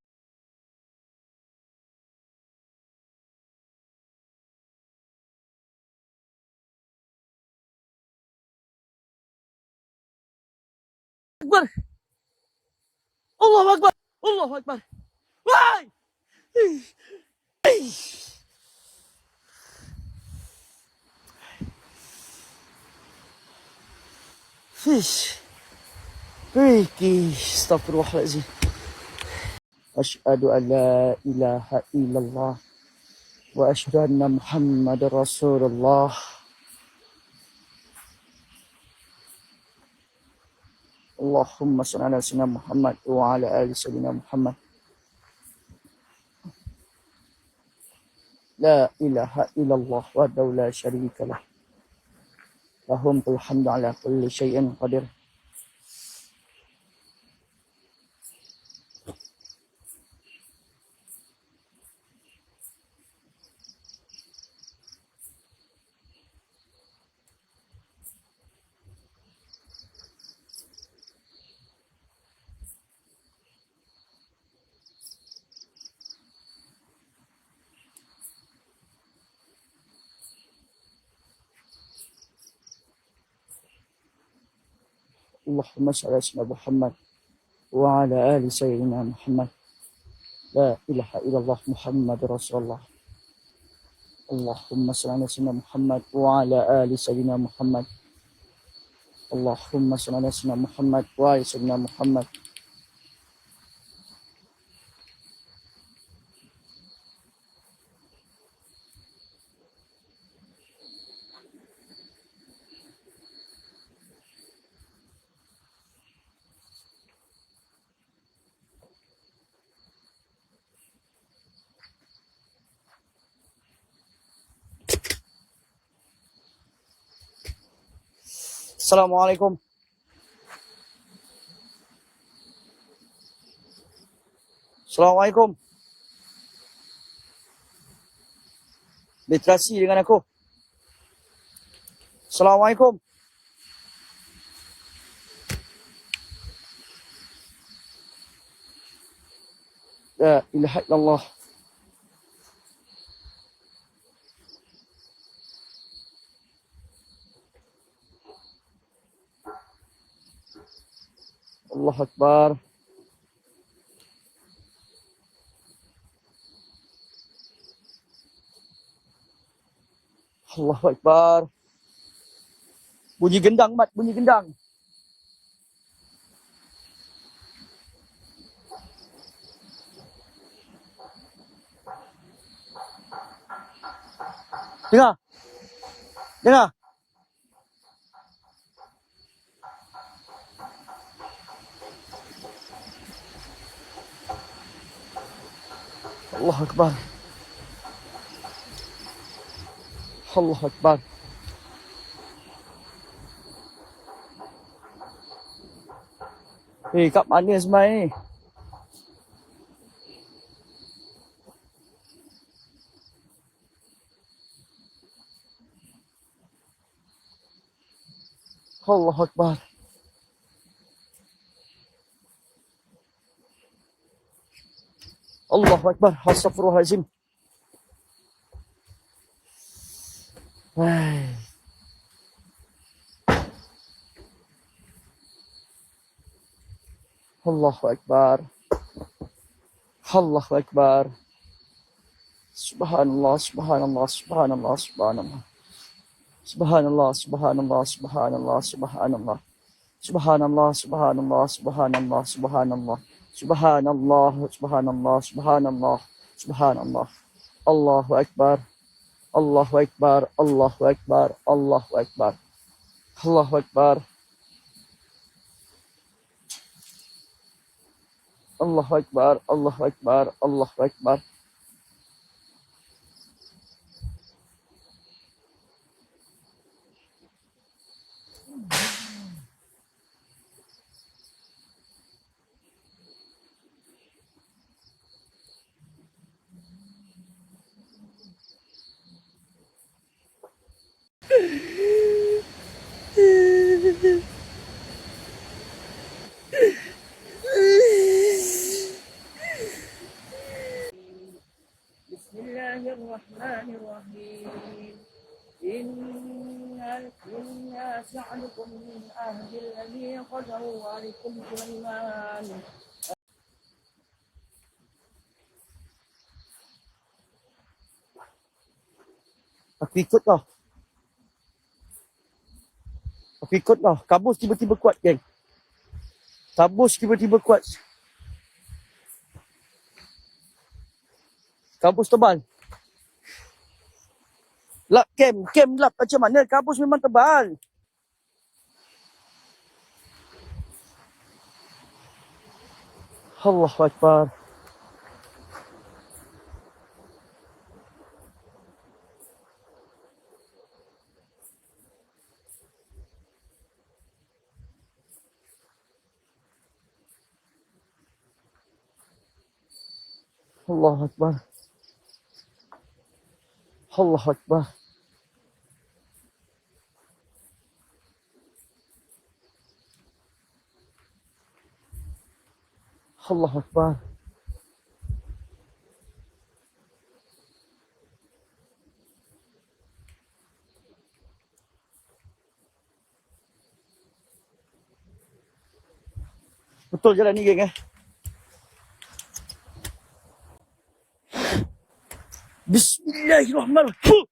Allah Akbar. Allah Akbar. Wah! Fish. Riki, astagfirullahaladzim. Asyhadu an la ilaha illallah wa asyhadu anna Muhammad Rasulullah. Allahumma salli ala sayyidina Muhammad wa ala ali sayyidina Muhammad. La ilaha illallah wa la syarika lah. Lahum hamdu ala kulli syai'in qadir. Allahumma salli ala sayyidina Muhammad wa ala ali sayyidina Muhammad. La ilaha illallah Muhammad Rasulullah. Allahumma salli ala sayyidina Muhammad wa ala ali sayyidina Muhammad. Allahumma salli ala sayyidina Muhammad wa ala sayyidina Muhammad. Assalamualaikum. Assalamualaikum. Berinteraksi dengan aku. Assalamualaikum. La ilaha illallah. Allah Akbar. Allah Akbar. Bunyi gendang, Mat. Bunyi gendang. Dengar. Dengar. Allah Akbar. Allah Akbar. Kat mana sebenarnya ni? Allah Akbar. Allah Akbar. Astagfirullahaladzim. Allahu Akbar. Allahu Akbar. Subhanallah, subhanallah, subhanallah, subhanallah. Subhanallah, subhanallah, subhanallah, subhanallah. Subhanallah, subhanallah, subhanallah, subhanallah. Subhanallah, subhanallah, subhanallah, subhanallah. Allahu Akbar. Allahu Akbar. Allahu Akbar. Allahu Akbar. Allahu Akbar. Allahu Akbar. Allahu Akbar. Allahu Akbar. Bismillahirrahmanirrahim. Inna ja'alukum min ahli alladhi qadaru alaikum Sulaiman. Aku ikut kau. Aku ikut kau. Kabus tiba-tiba kuat, geng. Kabus tiba-tiba kuat. Kabus tebal. Lap kem lap macam mana? Kabus memang tebal. Allahu Akbar. Allahu Akbar. Allahu Akbar. Allahu Akbar. Betul jalan ni, geng. Bismillahirrahmanirrahim.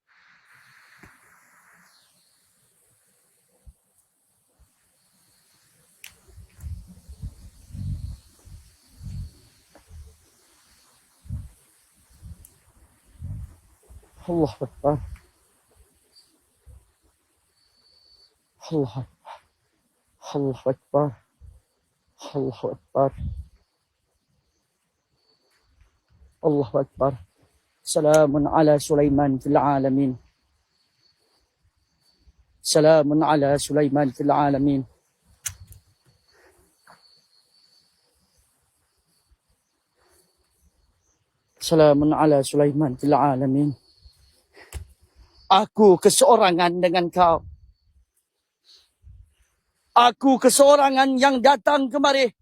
Allah Akbar. Allah Akbar. Allah Akbar. Allah Akbar. Allah Akbar. Salamun ala Sulaiman fil alamin. Salamun ala Sulaiman fil alamin. Salamun ala Sulaiman fil alamin. Aku keseorangan dengan kau. Aku keseorangan yang datang kemari.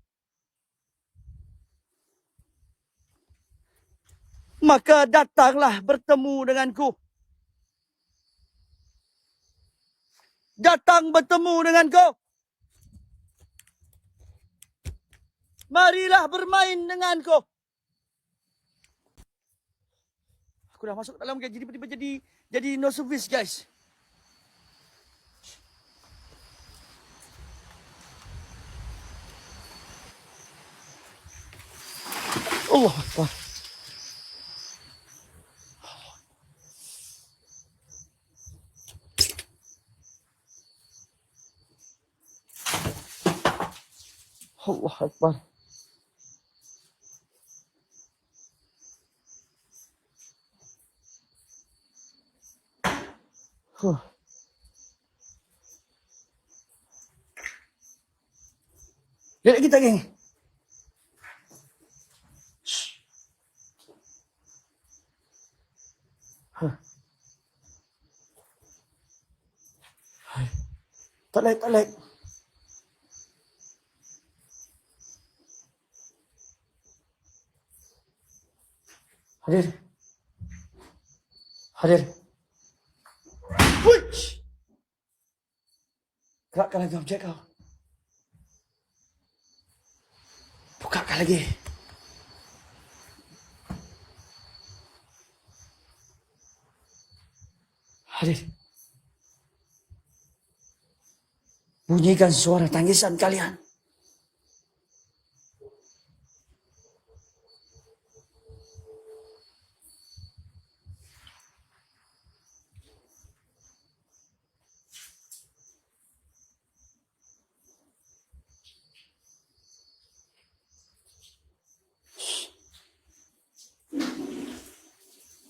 Maka datanglah bertemu denganku. Datang bertemu denganku. Marilah bermain denganku. Aku dah masuk dalam guys. Tiba-tiba jadi no service guys. Allah Akbar. Allah Akbar. Lihat kita geng. Tak like. Hadir. Wuih. Gerakkan lagi objek kau. Bukakan lagi. Hadir. Bunyikan suara tangisan kalian.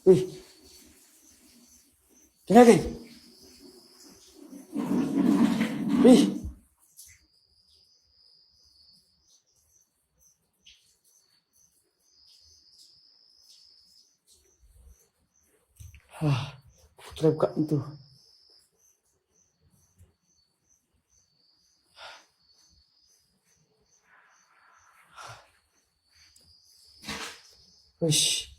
Wih. Kenapa? Wih. Putra buka itu. Wih.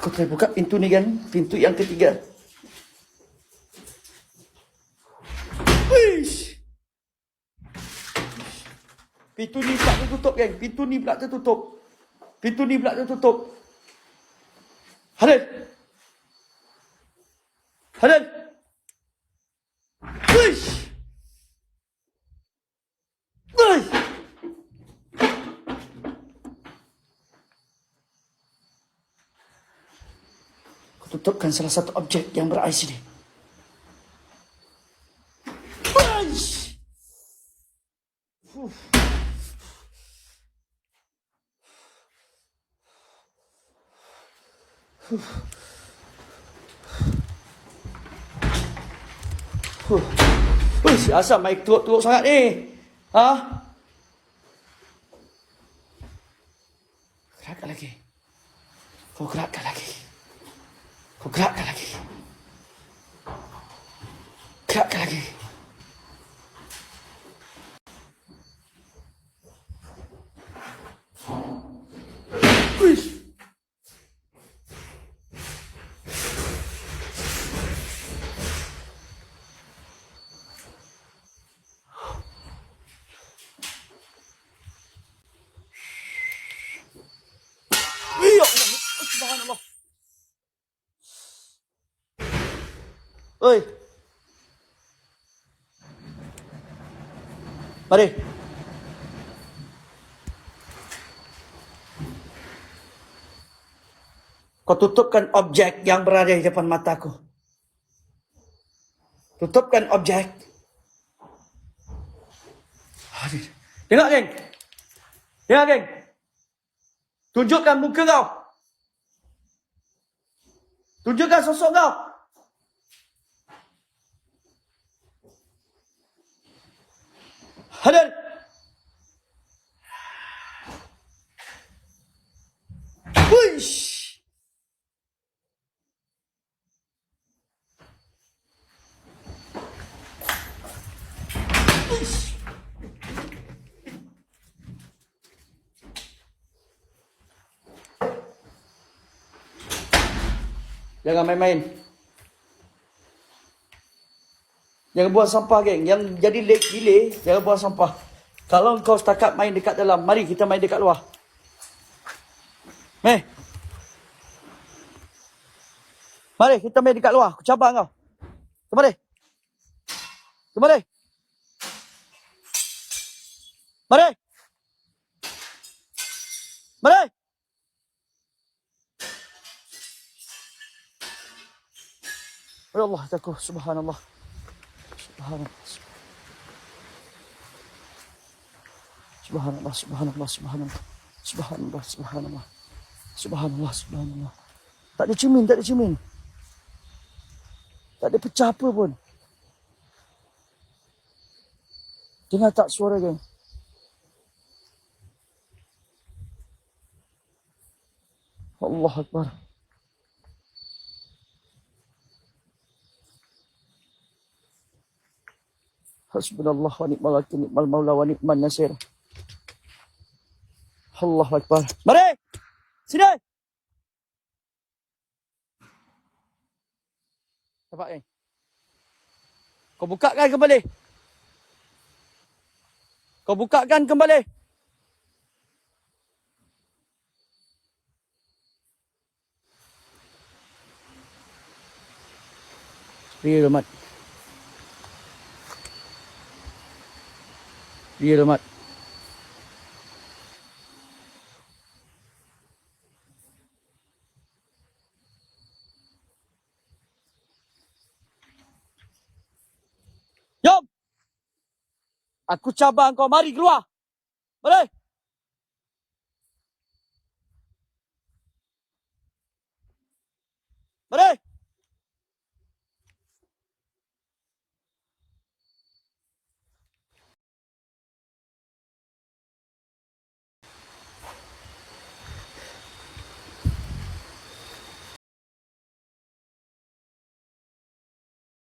Aku try buka pintu ni kan, pintu yang ketiga. Wish. Pintu ni pula tertutup geng, pintu ni pula tertutup. Pintu ni pula tertutup. Hadir. Hadir. Wish. Wish. Tutupkan salah satu objek yang berada di sini. Asal mic teruk-teruk sangat ni. Ha? Gerakkan lagi. Kau gerakkan lagi. Kau gerakkan lagi. Gerakkan lagi. Wih. Ya Allah. Subhanallah. Oi, mari. Kau tutupkan objek yang berada di depan mataku. Tutupkan objek. Tengok, geng. Tengok, geng. Tunjukkan muka kau. Tunjukkan sosok kau. Hadir. Wish. Jangan main-main. Jangan buang sampah, geng. Yang jadi delay, jangan buang sampah. Kalau kau setakat main dekat dalam, mari kita main dekat luar. Mari kita main dekat luar. Aku cabar kau. Kemari. Kemari. Mari. Mari. Ya Allah, takut. Subhanallah. Subhanallah. Subhanallah, subhanallah, subhanallah. Subhanallah, subhanallah. Subhanallah, subhanallah. Tak ada cermin, tak ada cermin. Tak ada pecah apa pun. Dengar tak suara, geng? Allah Akbar. Hasbunallah wa ni'mal wakil, ni'mal maula wa ni'mal nasir. Allah Akbar. Mari! Sini! Nampak, geng? Kau bukakan kembali. Kau bukakan kembali. Real mat. Real mat. Jom! Aku cabar kau, mari keluar. Mari! Mari!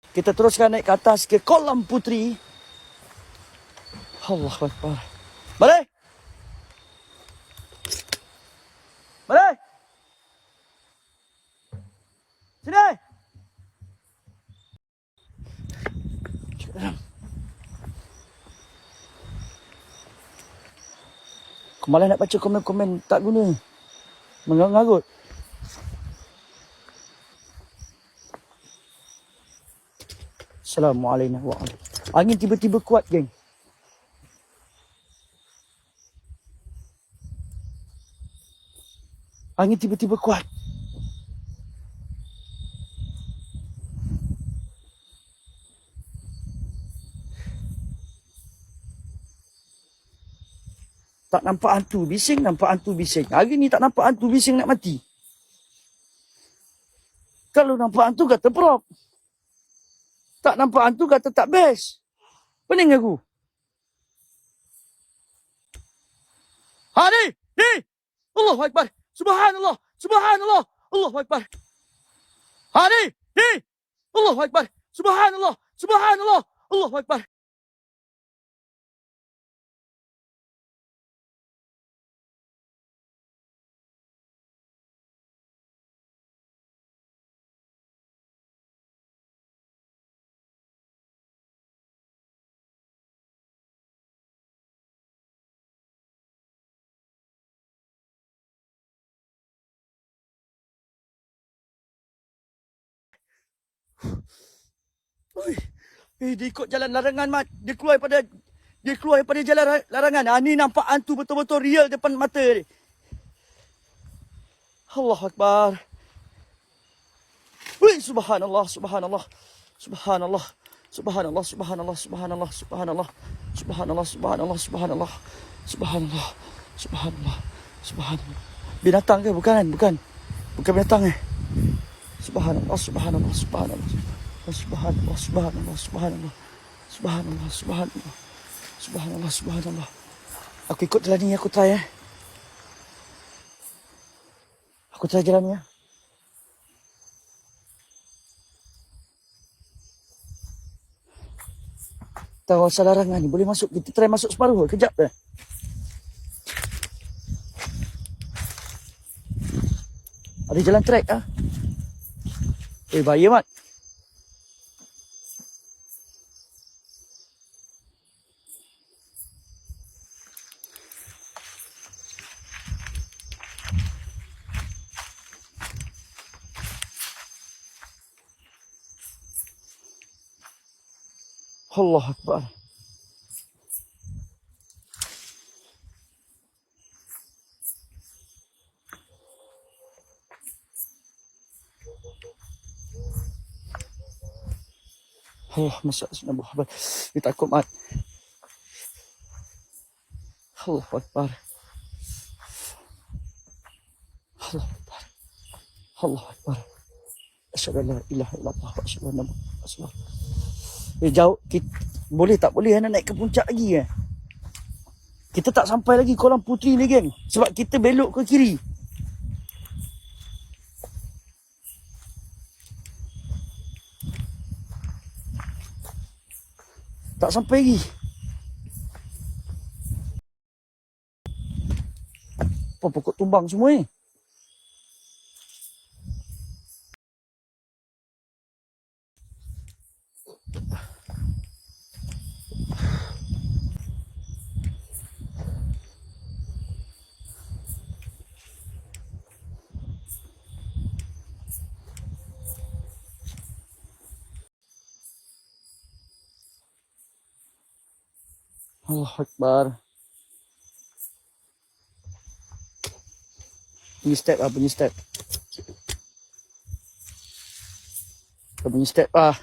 Kita teruskan naik ke atas ke kolam putri. Allah Akbar. Mari! Mari! Sini! Aku malah nak baca komen-komen tak guna. Mengarut-ngarut. Assalamualaikum warahmatullahi wabarakatuh. Angin tiba-tiba kuat, geng. Angin tiba-tiba kuat. Tak nampak hantu bising, nampak hantu bising. Hari ni tak nampak hantu bising nak mati. Kalau nampak hantu kata prop. Tak nampak hantu kata tak best. Pening aku. Ha ni! Ni! Allahu Akbar. Subhanallah. Subhanallah. Allahu Akbar. Ha ni! Ni! Allahu Akbar. Subhanallah. Subhanallah. Allahu Akbar. Ui. Dia ikut jalan larangan, Mat. Dia keluar daripada jalan larangan. Ni nampak hantu betul-betul real depan mata dia. Allah Akbar. Ui, subhanallah, subhanallah. Subhanallah. Subhanallah, subhanallah, subhanallah, subhanallah. Subhanallah, subhanallah, subhanallah. Subhanallah. Subhanallah. Subhanallah. Binatang ke? Bukan. Bukan binatang eh. Subhanallah, subhanallah, subhanallah. Subhanallah, subhanallah, subhanallah. Subhanallah, subhanallah. Subhanallah, subhanallah. Aku ikut jalan ni, aku try eh. Aku try jalan ni ya. Tahu asal larangan ni, boleh masuk. Kita try masuk separuh, kejap eh. Ada jalan trek ah. Bahaya, Mat. Allah Akbar. Allah Masya Muhammad. Dia takut, Mat. Allah Akbar. Allah Akbar. Allah Akbar. Asyhadu an la ilaha illallah wa asyhadu anna Muhammadan rasulullah. Jauh. Boleh tak boleh nak naik ke puncak lagi eh? Kita tak sampai lagi Kolam Putri ni, geng. Sebab kita belok ke kiri. Tak sampai lagi. Apa pokok tumbang semua ni? Allah Akbar. Bunyi step ah, bunyi step. Bunyi step ah.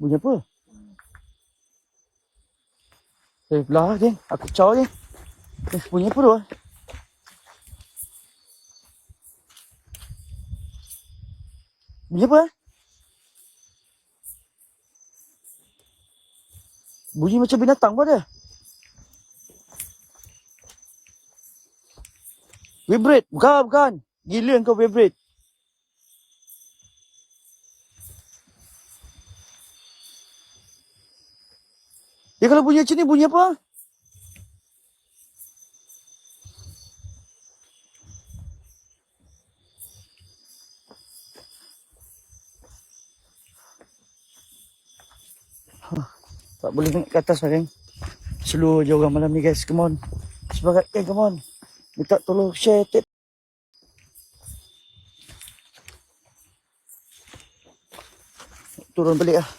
Bunyi apa? Belah geng. Aku caw geng. Bunyi apa tu? Bunyi apa? Bunyi macam binatang pun ada. Vibrate. Bukan. Gila kau vibrate. Ya kalau bunyi macam ni, bunyi apa? Tak boleh naik ke atas lah, geng. Slow je orang malam ni, guys. Come on. Semangat, geng. Come on. Minta tolong share tip. Turun balik lah.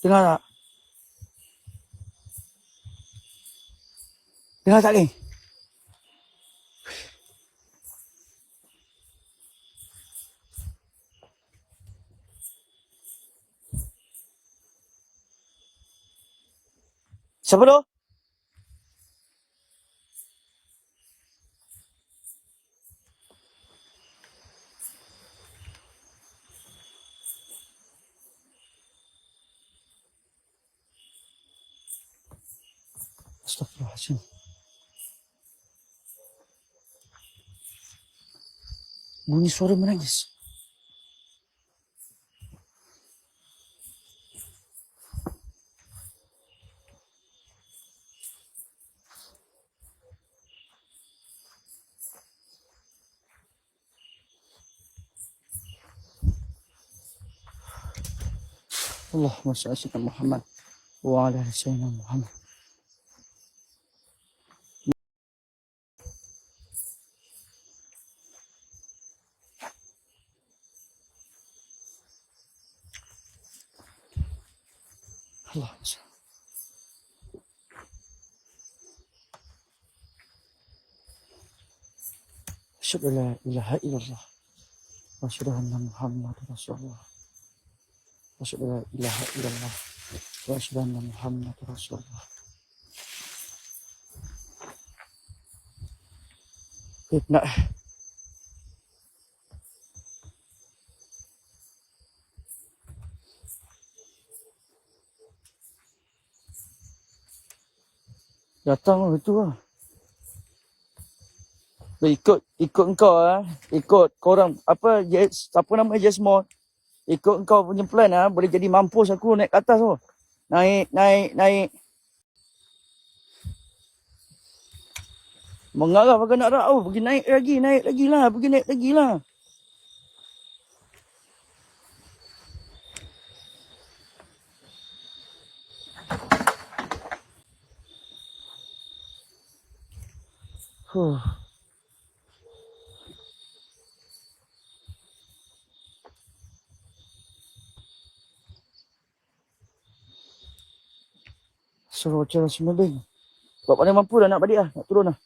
Dengar tak? Dengar tak, geng? Siapa tu? Astagfirullahaladzim. Bunyi suara menangis. Allahumma salli ala Muhammad wa ala ali sayyidina Muhammad. Allahumma salli. Asyhadu an la ilaha illallah wa asyhadu anna Muhammadar Rasulullah. Asyhadu an la ilaha illallah wa asyhadu anna Muhammadar Rasulullah. Nak datang itu lah. Ikut engkau ikut korang apa siapa nama Jasmine. Ikut engkau punya plan boleh jadi mampus aku naik ke atas tu. Naik. Mengarah pakai nak rau, pergi naik lagi lah. Suruh cara sembilan. Bapak ni mampu dah nak balik nak turun lah.